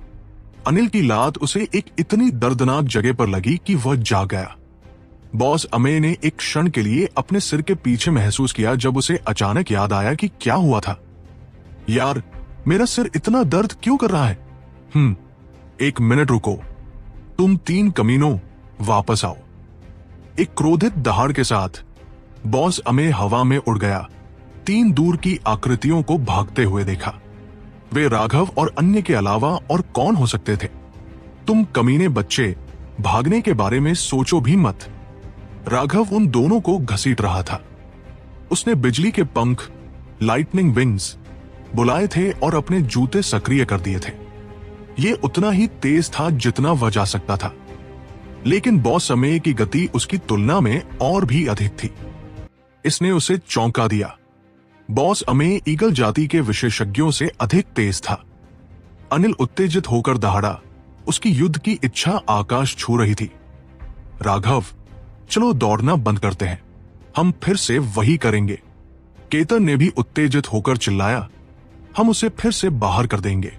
अनिल की लात उसे एक इतनी दर्दनाक जगह पर लगी कि वह जाग गया। बॉस अमेय ने एक क्षण के लिए अपने सिर के पीछे महसूस किया, जब उसे अचानक याद आया कि क्या हुआ था। यार, मेरा सिर इतना दर्द क्यों कर रहा है? एक मिनट रुको, तुम 3 कमीनों, वापस आओ। एक क्रोधित दहाड़ के साथ बॉस अमेय हवा में उड़ गया। 3 दूर की आकृतियों को भागते हुए देखा। वे राघव और अन्य के अलावा और कौन हो सकते थे? तुम कमीने बच्चे, भागने के बारे में सोचो भी मत। राघव उन दोनों को घसीट रहा था। उसने बिजली के पंख, लाइटनिंग विंग्स, बुलाए थे और अपने जूते सक्रिय कर दिए थे। ये उतना ही तेज था जितना वह जा सकता था, लेकिन बॉस अमेय की गति उसकी तुलना में और भी अधिक थी। इसने उसे चौंका दिया। बॉस अमेय ईगल जाति के विशेषज्ञों से अधिक तेज था। अनिल उत्तेजित होकर दहाड़ा। उसकी युद्ध की इच्छा आकाश छू रही थी। राघव, चलो दौड़ना बंद करते हैं, हम फिर से वही करेंगे। केतन ने भी उत्तेजित होकर चिल्लाया, हम उसे फिर से बाहर कर देंगे।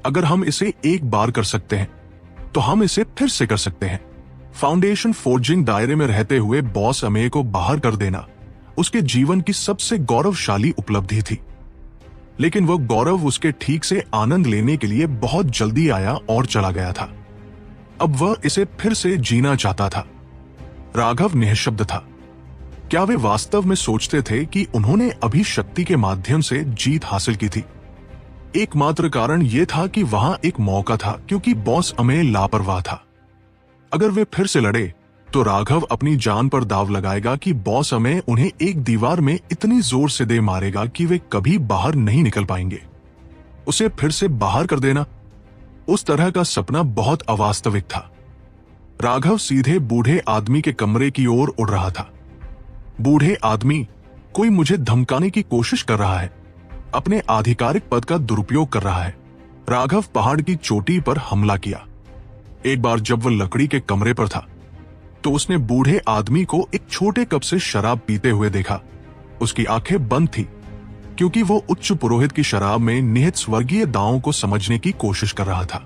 अगर हम इसे एक बार कर सकते हैं, तो हम इसे फिर से कर सकते हैं। फाउंडेशन फोर्जिंग दायरे में रहते हुए बॉस अमेय को बाहर कर देना उसके जीवन की सबसे गौरवशाली उपलब्धि थी। लेकिन वह गौरव उसके ठीक से आनंद लेने के लिए बहुत जल्दी आया और चला गया था। अब वह इसे फिर से जीना चाहता था। राघव निःशब्द था। क्या वे वास्तव में सोचते थे कि उन्होंने अभी शक्ति के माध्यम से जीत हासिल की थी? एकमात्र कारण यह था कि वहां एक मौका था, क्योंकि बॉस अमेय लापरवाह था। अगर वे फिर से लड़े तो राघव अपनी जान पर दाव लगाएगा कि बॉस अमेय उन्हें एक दीवार में इतनी जोर से दे मारेगा कि वे कभी बाहर नहीं निकल पाएंगे। उसे फिर से बाहर कर देना, उस तरह का सपना बहुत अवास्तविक था। राघव सीधे बूढ़े आदमी के कमरे की ओर उड़ रहा था। बूढ़े आदमी, कोई मुझे धमकाने की कोशिश कर रहा है, अपने आधिकारिक पद का दुरुपयोग कर रहा है। राघव पहाड़ की चोटी पर हमला किया। एक बार जब वह लकड़ी के कमरे पर था तो उसने बूढ़े आदमी को एक छोटे कप से शराब पीते हुए देखा। उसकी आंखें बंद थी क्योंकि वो उच्च पुरोहित की शराब में निहित स्वर्गीय दावों को समझने की कोशिश कर रहा था।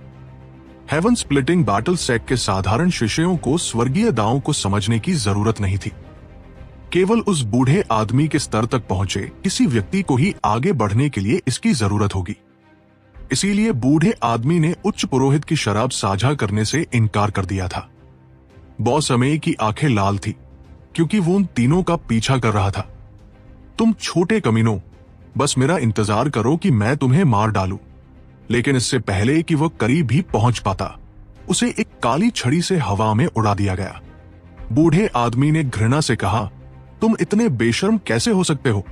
हेवन स्प्लिटिंग बैटल सेट के साधारण शिष्यों को स्वर्गीय दावों को समझने की जरूरत नहीं थी। केवल उस बूढ़े आदमी के स्तर तक पहुंचे किसी व्यक्ति को ही आगे बढ़ने के लिए इसकी जरूरत होगी। इसीलिए बूढ़े आदमी ने उच्च पुरोहित की शराब साझा करने से इनकार कर दिया था। बॉस अमेय की आंखें लाल थी क्योंकि वो उन तीनों का पीछा कर रहा था। तुम छोटे कमीनों, बस मेरा इंतजार करो कि मैं तुम्हें मार डालूं। लेकिन इससे पहले कि वह करीब भी पहुंच पाता, उसे एक काली छड़ी से हवा में उड़ा दिया गया। बूढ़े आदमी ने घृणा से कहा, तुम इतने बेशर्म कैसे हो सकते हो?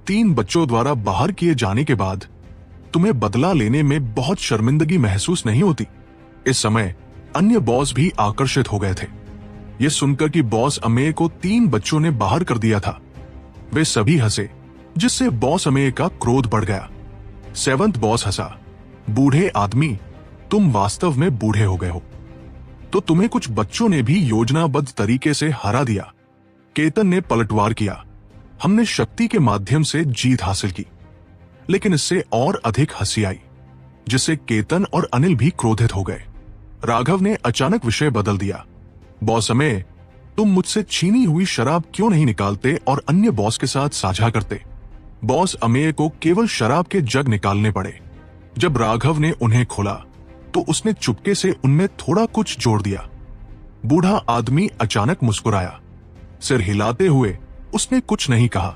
3 बच्चों द्वारा बाहर किए जाने के बाद तुम्हें बदला लेने में बहुत शर्मिंदगी महसूस नहीं होती? इस समय अन्य बॉस भी आकर्षित हो गए थे। यह सुनकर कि बॉस अमेय को 3 बच्चों ने बाहर कर दिया था, वे सभी हंसे, जिससे बॉस अमेय का क्रोध बढ़ गया। 7th बॉस हंसा, बूढ़े आदमी, तुम वास्तव में बूढ़े हो गए हो। तो तुम्हें कुछ बच्चों ने भी योजनाबद्ध तरीके से हरा दिया। केतन ने पलटवार किया, हमने शक्ति के माध्यम से जीत हासिल की। लेकिन इससे और अधिक हंसी आई, जिससे केतन और अनिल भी क्रोधित हो गए। राघव ने अचानक विषय बदल दिया, बॉस अमेय, तुम मुझसे छीनी हुई शराब क्यों नहीं निकालते और अन्य बॉस के साथ साझा करते? बॉस अमेय को केवल शराब के जग निकालने पड़े। जब राघव ने उन्हें खोला तो उसने चुपके से उनमें थोड़ा कुछ जोड़ दिया। बूढ़ा आदमी अचानक मुस्कुराया, सिर हिलाते हुए उसने कुछ नहीं कहा।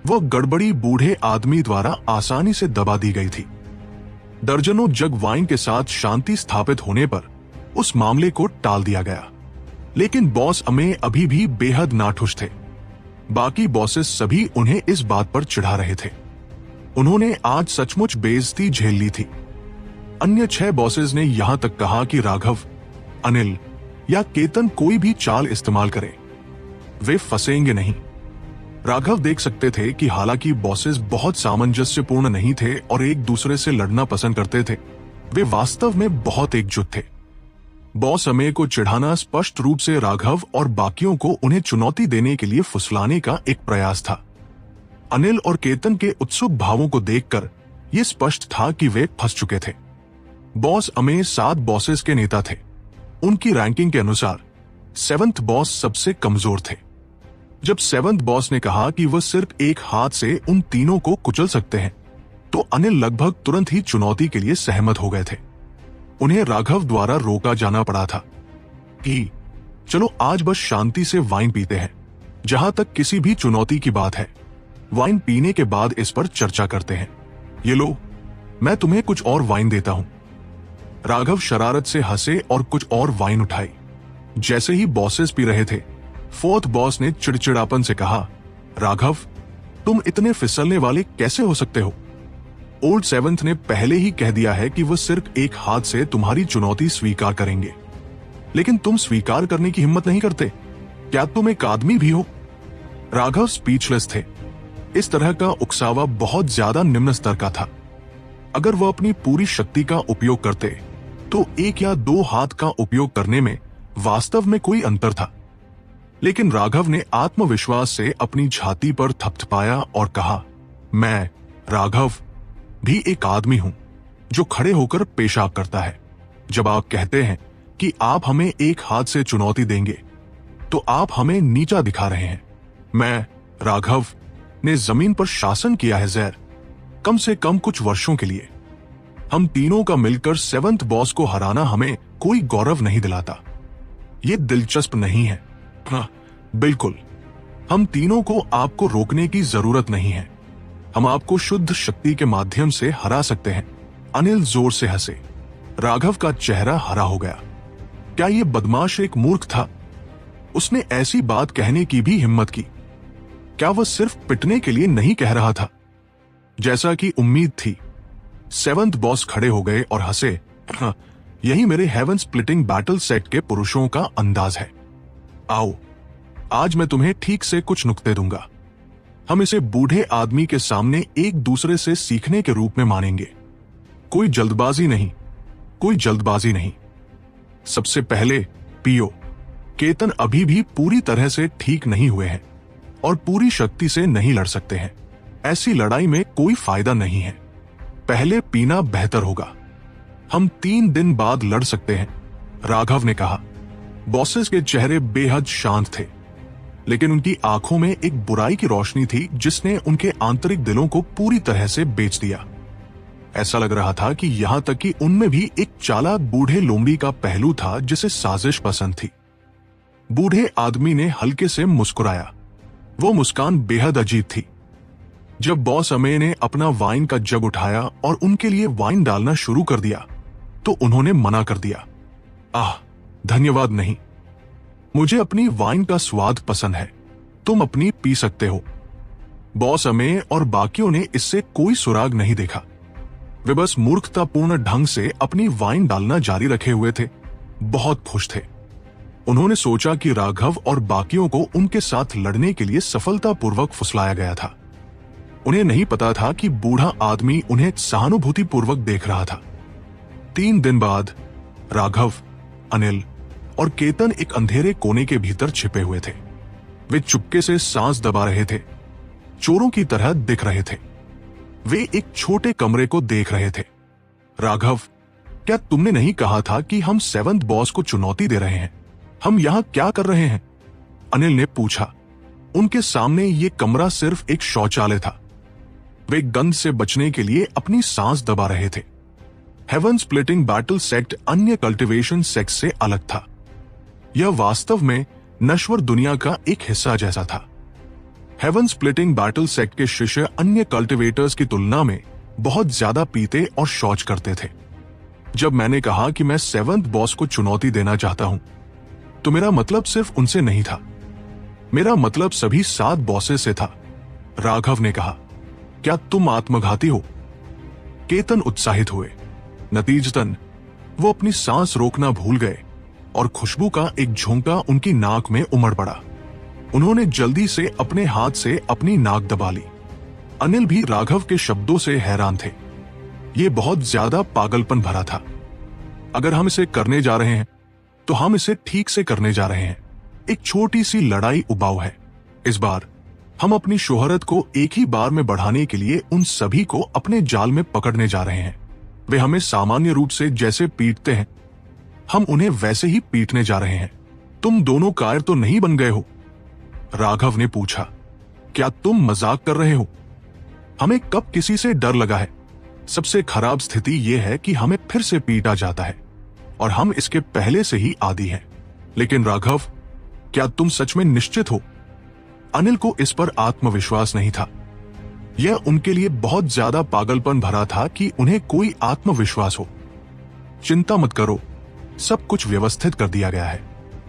वह गड़बड़ी बूढ़े आदमी द्वारा आसानी से दबा दी गई थी। दर्जनों जग वाइन के साथ शांति स्थापित होने पर उस मामले को टाल दिया गया। लेकिन बॉस अमेय अभी भी बेहद नाखुश थे। बाकी बॉसेस सभी उन्हें इस बात पर चिढ़ा रहे थे। उन्होंने आज सचमुच बेइज्जती झेल ली थी। अन्य 6 बॉसेस ने यहां तक कहा कि राघव, अनिल या केतन कोई भी चाल इस्तेमाल करे, वे फंसेंगे नहीं। राघव देख सकते थे कि हालांकि बॉसेस बहुत सामंजस्यपूर्ण नहीं थे और एक दूसरे से लड़ना पसंद करते थे, वे वास्तव में बहुत एकजुट थे। बॉस अमेय को चिढ़ाना स्पष्ट रूप से राघव और बाकियों को उन्हें चुनौती देने के लिए फुसलाने का एक प्रयास था। अनिल और केतन के उत्सुक भावों को देखकर यह स्पष्ट था कि वे फंस चुके थे। बॉस अमेय 7 बॉसेस के नेता थे। उनकी रैंकिंग के अनुसार 7th बॉस सबसे कमजोर थे। जब 7th बॉस ने कहा कि वह सिर्फ एक हाथ से उन तीनों को कुचल सकते हैं, तो अनिल लगभग तुरंत ही चुनौती के लिए सहमत हो गए थे। उन्हें राघव द्वारा रोका जाना पड़ा था कि चलो आज बस शांति से वाइन पीते हैं। जहां तक किसी भी चुनौती की बात है, वाइन पीने के बाद इस पर चर्चा करते हैं। ये लो, मैं तुम्हें कुछ और वाइन देता हूं। राघव शरारत से हंसे और कुछ और वाइन उठाई। जैसे ही बॉसेस पी रहे थे, 4th बॉस ने चिड़चिड़ापन से कहा, राघव, तुम इतने फिसलने वाले कैसे हो सकते हो? ओल्ड 7th ने पहले ही कह दिया है कि वह सिर्फ एक हाथ से तुम्हारी चुनौती स्वीकार करेंगे, लेकिन तुम स्वीकार करने की हिम्मत नहीं करते। क्या तुम एक आदमी भी हो? राघव स्पीचलेस थे। इस तरह का उकसावा बहुत ज्यादा निम्न स्तर का था। अगर वह अपनी पूरी शक्ति का उपयोग करते तो 1 या 2 हाथ का उपयोग करने में वास्तव में कोई अंतर था। लेकिन राघव ने आत्मविश्वास से अपनी छाती पर थपथपाया और कहा, मैं राघव भी एक आदमी हूं जो खड़े होकर पेशाब करता है। जब आप कहते हैं कि आप हमें एक हाथ से चुनौती देंगे, तो आप हमें नीचा दिखा रहे हैं। मैं राघव ने जमीन पर शासन किया है जैर, कम से कम कुछ वर्षों के लिए। हम तीनों का मिलकर 7th बॉस को हराना हमें कोई गौरव नहीं दिलाता। ये दिलचस्प नहीं है। हाँ, बिल्कुल, हम तीनों को आपको रोकने की जरूरत नहीं है। हम आपको शुद्ध शक्ति के माध्यम से हरा सकते हैं। अनिल जोर से हंसे। राघव का चेहरा हरा हो गया। क्या यह बदमाश एक मूर्ख था? उसने ऐसी बात कहने की भी हिम्मत की। क्या वह सिर्फ पिटने के लिए नहीं कह रहा था? जैसा कि उम्मीद थी, 7th बॉस खड़े हो गए और हंसे। हाँ, यही मेरे हेवन स्प्लिटिंग बैटल सेट के पुरुषों का अंदाज है। आओ, आज मैं तुम्हें ठीक से कुछ नुक्ते दूंगा। हम इसे बूढ़े आदमी के सामने एक दूसरे से सीखने के रूप में मानेंगे। कोई जल्दबाजी नहीं, कोई जल्दबाजी नहीं। सबसे पहले पियो। केतन अभी भी पूरी तरह से ठीक नहीं हुए हैं और पूरी शक्ति से नहीं लड़ सकते हैं। ऐसी लड़ाई में कोई फायदा नहीं है। पहले पीना बेहतर होगा। हम 3 दिन बाद लड़ सकते हैं, राघव ने कहा। बॉसेस के चेहरे बेहद शांत थे, लेकिन उनकी आंखों में एक बुराई की रोशनी थी जिसने उनके आंतरिक दिलों को पूरी तरह से बेच दिया। ऐसा लग रहा था कि यहां तक कि उनमें भी एक चालाक बूढ़े लोमड़ी का पहलू था जिसे साजिश पसंद थी। बूढ़े आदमी ने हल्के से मुस्कुराया। वो मुस्कान बेहद अजीब थी। जब बॉस अमेय ने अपना वाइन का जग उठाया और उनके लिए वाइन डालना शुरू कर दिया तो उन्होंने मना कर दिया। आह, धन्यवाद नहीं, मुझे अपनी वाइन का स्वाद पसंद है, तुम अपनी पी सकते हो। बॉस अमेय और बाकियों ने इससे कोई सुराग नहीं देखा। वे बस मूर्खतापूर्ण ढंग से अपनी वाइन डालना जारी रखे हुए थे। बहुत खुश थे। उन्होंने सोचा कि राघव और बाकियों को उनके साथ लड़ने के लिए सफलतापूर्वक फुसलाया गया था। उन्हें नहीं पता था कि बूढ़ा आदमी उन्हें सहानुभूतिपूर्वक देख रहा था। 3 दिन बाद राघव, अनिल और केतन एक अंधेरे कोने के भीतर छिपे हुए थे। वे चुपके से सांस दबा रहे थे, चोरों की तरह दिख रहे थे। वे एक छोटे कमरे को देख रहे थे। राघव, क्या तुमने नहीं कहा था कि हम 7th बॉस को चुनौती दे रहे हैं? हम यहां क्या कर रहे हैं? अनिल ने पूछा। उनके सामने ये कमरा सिर्फ एक शौचालय था। वे गंध से बचने के लिए अपनी सांस दबा रहे थे। हेवन स्प्लिटिंग बैटल सेक्ट अन्य कल्टीवेशन सेक्ट से अलग था। यह वास्तव में नश्वर दुनिया का एक हिस्सा जैसा था। हेवन स्प्लिटिंग बैटल सेक्ट के शिष्य अन्य कल्टीवेटर्स की तुलना में बहुत ज्यादा पीते और शौच करते थे। जब मैंने कहा कि मैं 7th बॉस को चुनौती देना चाहता हूं, तो मेरा मतलब सिर्फ उनसे नहीं था, मेरा मतलब सभी 7 बॉसेस से था, राघव ने कहा। क्या तुम आत्मघाती हो? केतन उत्साहित हुए। नतीजतन वो अपनी सांस रोकना भूल गए और खुशबू का एक झोंका उनकी नाक में उमड़ पड़ा। उन्होंने जल्दी से अपने हाथ से अपनी नाक दबा ली। अनिल भी राघव के शब्दों से हैरान थे। ये बहुत ज्यादा पागलपन भरा था। अगर हम इसे करने जा रहे हैं तो हम इसे ठीक से करने जा रहे हैं। एक छोटी सी लड़ाई उबाऊ है। इस बार हम अपनी शोहरत को एक ही बार में बढ़ाने के लिए उन सभी को अपने जाल में पकड़ने जा रहे हैं। वे हमें सामान्य रूप से जैसे पीटते हैं, हम उन्हें वैसे ही पीटने जा रहे हैं। तुम दोनों कायर तो नहीं बन गए हो? राघव ने पूछा। क्या तुम मजाक कर रहे हो? हमें कब किसी से डर लगा है? सबसे खराब स्थिति यह है कि हमें फिर से पीटा जाता है और हम इसके पहले से ही आदी हैं। लेकिन राघव, क्या तुम सच में निश्चित हो? अनिल को इस पर आत्मविश्वास नहीं था। यह उनके लिए बहुत ज्यादा पागलपन भरा था कि उन्हें कोई आत्मविश्वास हो। चिंता मत करो, सब कुछ व्यवस्थित कर दिया गया है।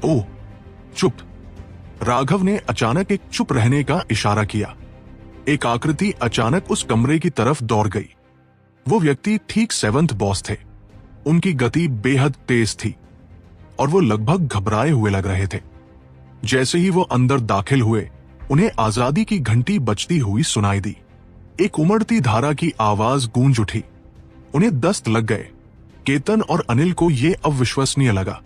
ओह, चुप। राघव ने अचानक एक चुप रहने का इशारा किया। एक आकृति अचानक उस कमरे की तरफ दौड़ गई। वो व्यक्ति ठीक 7th बॉस थे। उनकी गति बेहद तेज थी और वो लगभग घबराए हुए लग रहे थे। जैसे ही वो अंदर दाखिल हुए, उन्हें आजादी की घंटी बजती हुई सुनाई दी। एक उमड़ती धारा की आवाज गूंज उठी। उन्हें दस्त लग गए। केतन और अनिल को यह अविश्वसनीय लगा।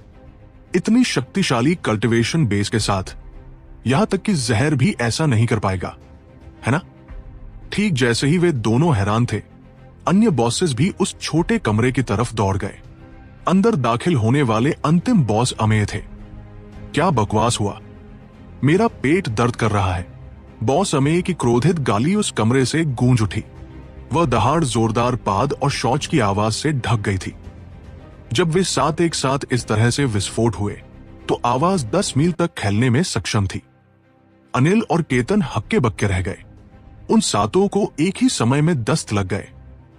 इतनी शक्तिशाली कल्टीवेशन बेस के साथ यहां तक कि जहर भी ऐसा नहीं कर पाएगा, है ना? ठीक जैसे ही वे दोनों हैरान थे, अन्य बॉसेस भी उस छोटे कमरे की तरफ दौड़ गए। अंदर दाखिल होने वाले अंतिम बॉस अमेय थे। क्या बकवास हुआ? मेरा पेट दर्द कर रहा है। बॉस अमेय की क्रोधित गाली उस कमरे से गूंज उठी। वह दहाड़ जोरदार पाद और शौच की आवाज से ढक गई थी। जब वे 7 एक साथ इस तरह से विस्फोट हुए तो आवाज 10 मील तक फैलने में सक्षम थी। अनिल और केतन हक्के बक्के रह गए। उन 7 को एक ही समय में दस्त लग गए।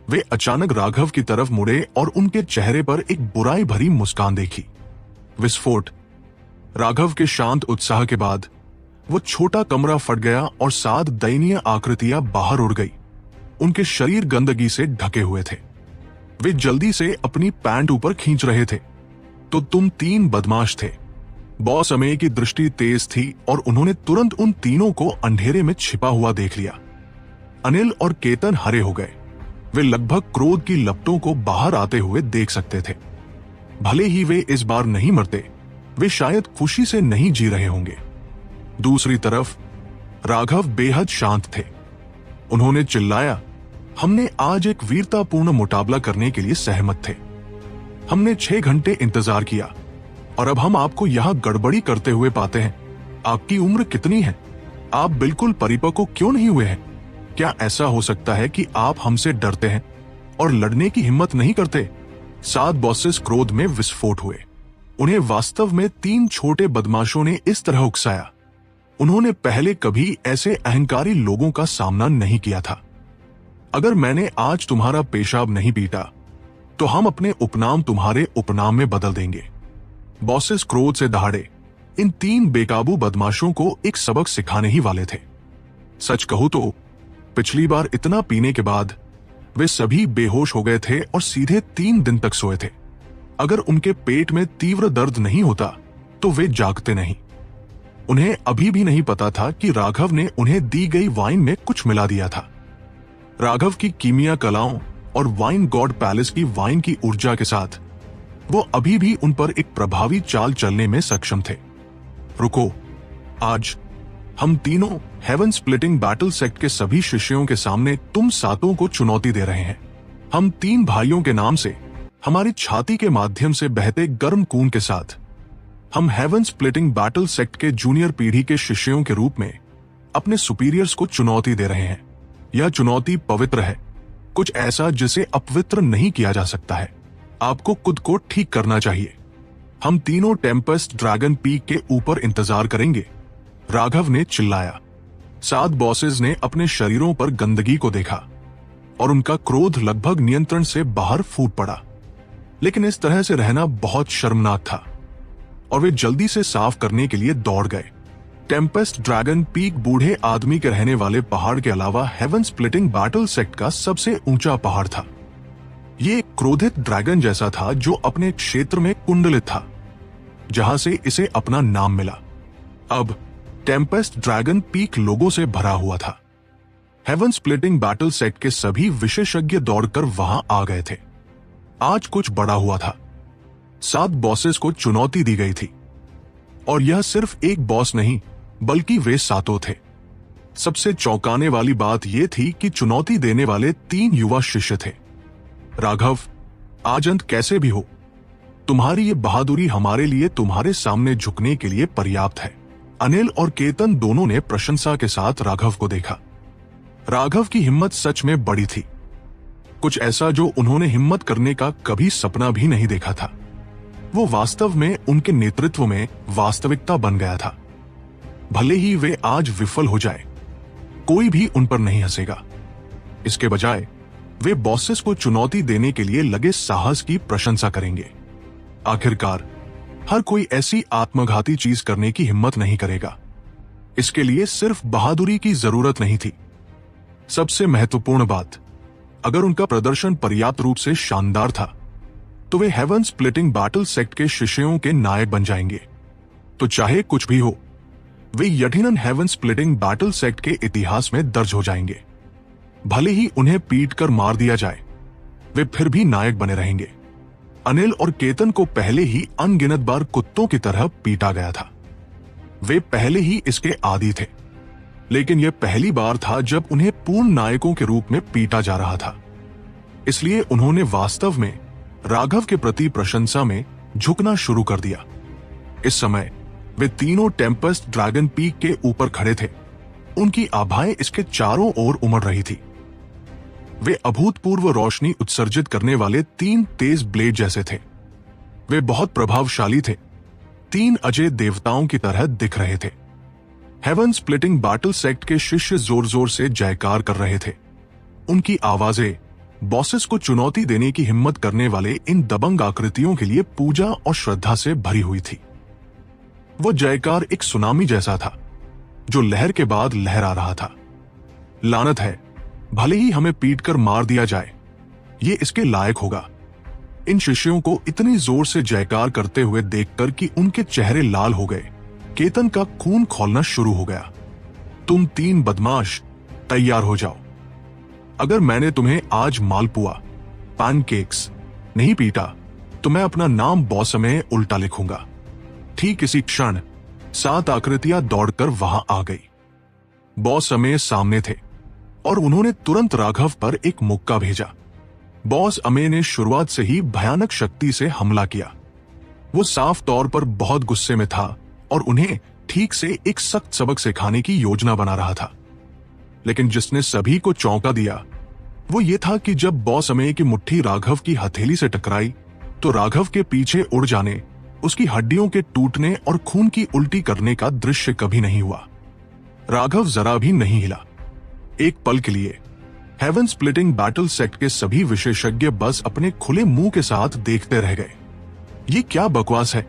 वे अचानक राघव की तरफ मुड़े और उनके चेहरे पर एक बुराई भरी मुस्कान देखी। विस्फोट। राघव के शांत उत्साह के बाद वो छोटा कमरा फट गया और 7 दयनीय आकृतियां बाहर उड़ गई। उनके शरीर गंदगी से ढके हुए थे। वे जल्दी से अपनी पैंट ऊपर खींच रहे थे। तो तुम 3 बदमाश थे। बॉस अमेय की दृष्टि तेज थी और उन्होंने तुरंत उन तीनों को अंधेरे में छिपा हुआ देख लिया। अनिल और केतन हरे हो गए। वे लगभग क्रोध की लपटों को बाहर आते हुए देख सकते थे। भले ही वे इस बार नहीं मरते, वे शायद खुशी से नहीं जी रहे होंगे। दूसरी तरफ राघव बेहद शांत थे। उन्होंने चिल्लाया, हमने आज एक वीरतापूर्ण मुकाबला करने के लिए सहमत थे। हमने 6 घंटे इंतजार किया और अब हम आपको यहां गड़बड़ी करते हुए पाते हैं। आपकी उम्र कितनी है? आप बिल्कुल परिपक्व क्यों नहीं हुए हैं? क्या ऐसा हो सकता है कि आप हमसे डरते हैं और लड़ने की हिम्मत नहीं करते? 7 बॉसेस क्रोध में विस्फोट हुए। उन्हें वास्तव में 3 छोटे बदमाशों ने इस तरह उकसाया। उन्होंने पहले कभी ऐसे अहंकारी लोगों का सामना नहीं किया था। अगर मैंने आज तुम्हारा पेशाब नहीं पीटा तो हम अपने उपनाम तुम्हारे उपनाम में बदल देंगे। बॉसेस क्रोध से दहाड़े। इन 3 बेकाबू बदमाशों को एक सबक सिखाने ही वाले थे। सच कहूं तो पिछली बार इतना पीने के बाद वे सभी बेहोश हो गए थे और सीधे 3 दिन तक सोए थे। अगर उनके पेट में तीव्र दर्द नहीं होता तो वे जागते नहीं। उन्हें अभी भी नहीं पता था कि राघव ने उन्हें दी गई वाइन में कुछ मिला दिया था। राघव की कीमिया कलाओं और वाइन गॉड पैलेस की वाइन की ऊर्जा के साथ वो अभी भी उन पर एक प्रभावी चाल चलने में सक्षम थे। रुको, आज हम तीनों हेवन स्प्लिटिंग बैटल सेक्ट के सभी शिष्यों के सामने तुम सातों को चुनौती दे रहे हैं। हम 3 भाइयों के नाम से, हमारी छाती के माध्यम से बहते गर्म खून के साथ, हम हेवन स्प्लिटिंग बैटल सेक्ट के जूनियर पीढ़ी के शिष्यों के रूप में अपने सुपीरियर्स को चुनौती दे रहे हैं। यह चुनौती पवित्र है, कुछ ऐसा जिसे अपवित्र नहीं किया जा सकता है। आपको खुद को ठीक करना चाहिए। हम तीनों टेम्पेस्ट ड्रैगन पीक के ऊपर इंतजार करेंगे, राघव ने चिल्लाया। 7 बॉसेस ने अपने शरीरों पर गंदगी को देखा और उनका क्रोध लगभग नियंत्रण से बाहर फूट पड़ा। लेकिन इस तरह से रहना बहुत शर्मनाक था और वे जल्दी से साफ करने के लिए दौड़ गए। टेम्पेस्ट ड्रैगन पीक बूढ़े आदमी के रहने वाले पहाड़ के अलावा हेवन स्प्लिटिंग बैटल सेक्ट का सबसे ऊंचा पहाड़ था। ये एक क्रोधित ड्रैगन जैसा था जो अपने क्षेत्र में कुंडलित था, जहां से इसे अपना नाम मिला। अब टेम्पेस्ट ड्रैगन पीक लोगों से भरा हुआ था। हेवन स्प्लिटिंग बैटल सेक्ट के सभी विशेषज्ञ दौड़कर वहां आ गए थे। आज कुछ बड़ा हुआ था। 7 बॉसेस को चुनौती दी गई थी और यह सिर्फ एक बॉस नहीं बल्कि वे सातों थे। सबसे चौंकाने वाली बात यह थी कि चुनौती देने वाले 3 युवा शिष्य थे। राघव, आज अंत कैसे भी हो, तुम्हारी ये बहादुरी हमारे लिए तुम्हारे सामने झुकने के लिए पर्याप्त है। अनिल और केतन दोनों ने प्रशंसा के साथ राघव को देखा। राघव की हिम्मत सच में बड़ी थी, कुछ ऐसा जो उन्होंने हिम्मत करने का कभी सपना भी नहीं देखा था। वो वास्तव में उनके नेतृत्व में वास्तविकता बन गया था। भले ही वे आज विफल हो जाए, कोई भी उन पर नहीं हंसेगा। इसके बजाय वे बॉसेस को चुनौती देने के लिए लगे साहस की प्रशंसा करेंगे। आखिरकार हर कोई ऐसी आत्मघाती चीज करने की हिम्मत नहीं करेगा। इसके लिए सिर्फ बहादुरी की जरूरत नहीं थी। सबसे महत्वपूर्ण बात, अगर उनका प्रदर्शन पर्याप्त रूप से शानदार था तो वे हेवन स्प्लिटिंग बैटल सेक्ट के शिष्यों के नायक बन जाएंगे। तो चाहे कुछ भी हो, वे यकीनन हेवन स्प्लिटिंग बैटल सेक्ट के इतिहास में दर्ज हो जाएंगे। भले ही उन्हें पीट कर मार दिया जाए, वे फिर भी नायक बने रहेंगे। अनिल और केतन को पहले ही अनगिनत बार कुत्तों की तरह पीटा गया था। वे पहले ही इसके आदी थे, लेकिन यह पहली बार था जब उन्हें पूर्ण नायकों के रूप में पीटा जा रहा था। इसलिए उन्होंने वास्तव में राघव के प्रति प्रशंसा में झुकना शुरू कर दिया। इस समय वे तीनों टेम्पेस्ट ड्रैगन पीक के ऊपर खड़े थे। उनकी आभाएं इसके चारों ओर उमड़ रही थी। वे अभूतपूर्व रोशनी उत्सर्जित करने वाले 3 तेज ब्लेड जैसे थे। वे बहुत प्रभावशाली थे, 3 अजय देवताओं की तरह दिख रहे थे। हेवन स्प्लिटिंग बैटल सेक्ट के शिष्य जोर जोर से जयकार कर रहे थे। उनकी आवाजें बॉसेस को चुनौती देने की हिम्मत करने वाले इन दबंग आकृतियों के लिए पूजा और श्रद्धा से भरी हुई थी। वो जयकार एक सुनामी जैसा था जो लहर के बाद लहरा रहा था। लानत है, भले ही हमें पीटकर मार दिया जाए, ये इसके लायक होगा। इन शिष्यों को इतनी जोर से जयकार करते हुए देखकर कि उनके चेहरे लाल हो गए, केतन का खून खौलना शुरू हो गया। तुम 3 बदमाश तैयार हो जाओ। अगर मैंने तुम्हें आज मालपुआ, पैनकेक्स नहीं पीटा तो मैं अपना नाम बॉस में उल्टा लिखूंगा। ठीक इसी क्षण 7 आकृतियां दौड़कर वहां आ गई। बॉस अमे सामने थे और उन्होंने तुरंत राघव पर एक मुक्का भेजा। बॉस अमे ने शुरुआत से ही भयानक शक्ति से हमला किया। वो साफ तौर पर बहुत गुस्से में था और उन्हें ठीक से एक सख्त सबक सिखाने की योजना बना रहा था। लेकिन जिसने सभी को चौंका दिया वो ये था कि जब बॉस अमे की मुट्ठी राघव की हथेली से टकराई तो राघव के पीछे उड़ जाने, उसकी हड्डियों के टूटने और खून की उल्टी करने का दृश्य कभी नहीं हुआ। राघव जरा भी नहीं हिला। एक पल के लिए हेवन स्प्लिटिंग बैटल सेट के सभी विशेषज्ञ बस अपने खुले मुंह के साथ देखते रह गए। ये क्या बकवास है?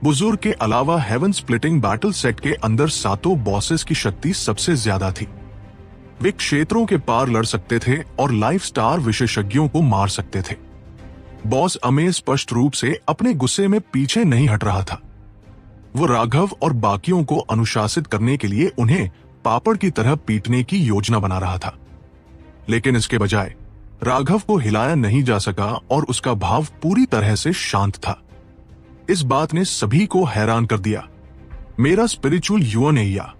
बुजुर्ग के अलावा हेवन स्प्लिटिंग बैटल सेट के अंदर 7 बॉसेस की शक्ति सबसे ज्यादा थी। वे क्षेत्रों के पार लड़ सकते थे और लाइफ स्टार विशेषज्ञों को मार सकते थे। बॉस अमे स्पष्ट रूप से अपने गुस्से में पीछे नहीं हट रहा था। वो राघव और बाकियों को अनुशासित करने के लिए उन्हें पापड़ की तरह पीटने की योजना बना रहा था। लेकिन इसके बजाय राघव को हिलाया नहीं जा सका और उसका भाव पूरी तरह से शांत था। इस बात ने सभी को हैरान कर दिया। मेरा स्पिरिचुअल युवन एया।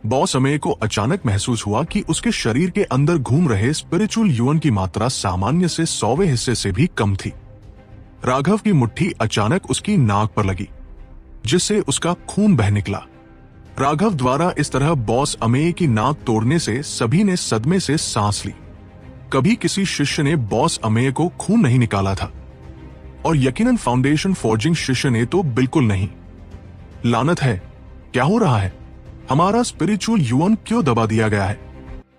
बॉस अमे को अचानक महसूस हुआ कि उसके शरीर के अंदर घूम रहे स्पिरिचुअल युवन की मात्रा सामान्य से 100वें हिस्से से भी कम थी। राघव की मुट्ठी अचानक उसकी नाक पर लगी, जिससे उसका खून बह निकला। राघव द्वारा इस तरह बॉस अमे की नाक तोड़ने से सभी ने सदमे से सांस ली। कभी किसी शिष्य ने बॉस अमे को खून नहीं निकाला था और यकीनन फाउंडेशन फॉर्जिंग शिष्य ने तो बिल्कुल नहीं। लानत है, क्या हो रहा है? हमारा स्पिरिचुअल युवन क्यों दबा दिया गया है?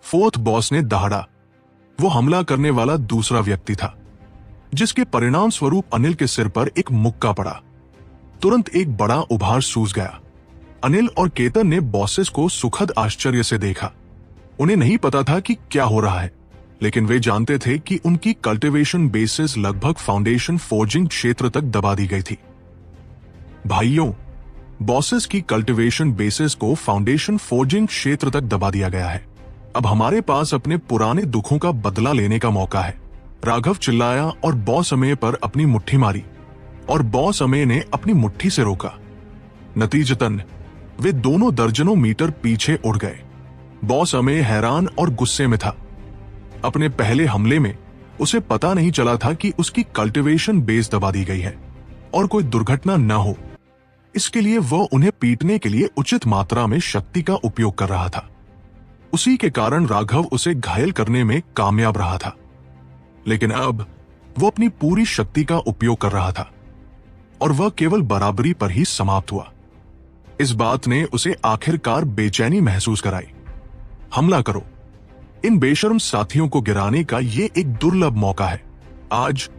फोर्थ बॉस ने दहाड़ा। वो हमला करने वाला दूसरा व्यक्ति था, जिसके परिणाम स्वरूप अनिल के सिर पर एक मुक्का पड़ा। तुरंत एक बड़ा उभार सूझ गया। अनिल और केतन ने बॉसेस को सुखद आश्चर्य से देखा। उन्हें नहीं पता था कि क्या हो रहा है, लेकिन वे जानते थे कि उनकी कल्टीवेशन बेसिस लगभग फाउंडेशन फोर्जिंग क्षेत्र तक दबा दी गई थी। भाइयों, बॉसेस की कल्टीवेशन बेसिस को फाउंडेशन फोर्जिंग क्षेत्र तक दबा दिया गया है। अब हमारे पास अपने पुराने दुखों का बदला लेने का मौका है। राघव चिल्लाया और बॉस अमे पर अपनी मुट्ठी मारी और बॉस अमे ने अपनी मुट्ठी से रोका। नतीजतन वे दोनों दर्जनों मीटर पीछे उड़ गए। बॉस अमे हैरान और गुस्से में था। अपने पहले हमले में उसे पता नहीं चला था कि उसकी कल्टीवेशन बेस दबा दी गई है और कोई दुर्घटना न हो। इसके लिए वह उन्हें पीटने के लिए उचित मात्रा में शक्ति का उपयोग कर रहा था। उसी के कारण राघव उसे घायल करने में कामयाब रहा था। लेकिन अब वो अपनी पूरी शक्ति का उपयोग कर रहा था और वह केवल बराबरी पर ही समाप्त हुआ। इस बात ने उसे आखिरकार बेचैनी महसूस कराई। हमला करो। इन बेशर्म साथियों को गिराने का ये एक दुर्लभ मौका है। आज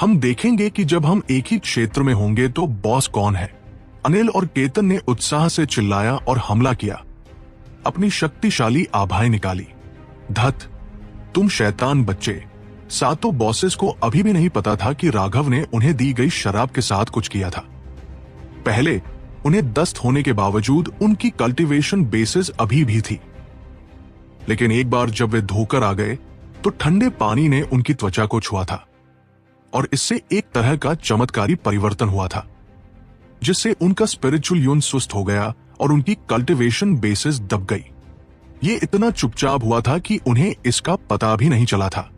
हम देखेंगे कि जब हम एक ही क्षेत्र में होंगे तो बॉस कौन है। अनिल और केतन ने उत्साह से चिल्लाया और हमला किया। अपनी शक्तिशाली आभाएं निकाली। धत, तुम शैतान बच्चे। 7 बॉसेस को अभी भी नहीं पता था कि राघव ने उन्हें दी गई शराब के साथ कुछ किया था। पहले उन्हें दस्त होने के बावजूद उनकी कल्टीवेशन बेसिस अभी भी थी, लेकिन एक बार जब वे धोकर आ गए तो ठंडे पानी ने उनकी त्वचा को छुआ था और इससे एक तरह का चमत्कारी परिवर्तन हुआ था, जिससे उनका स्पिरिचुअल यून सुस्त हो गया और उनकी कल्टीवेशन बेसिस दब गई। ये इतना चुपचाप हुआ था कि उन्हें इसका पता भी नहीं चला था।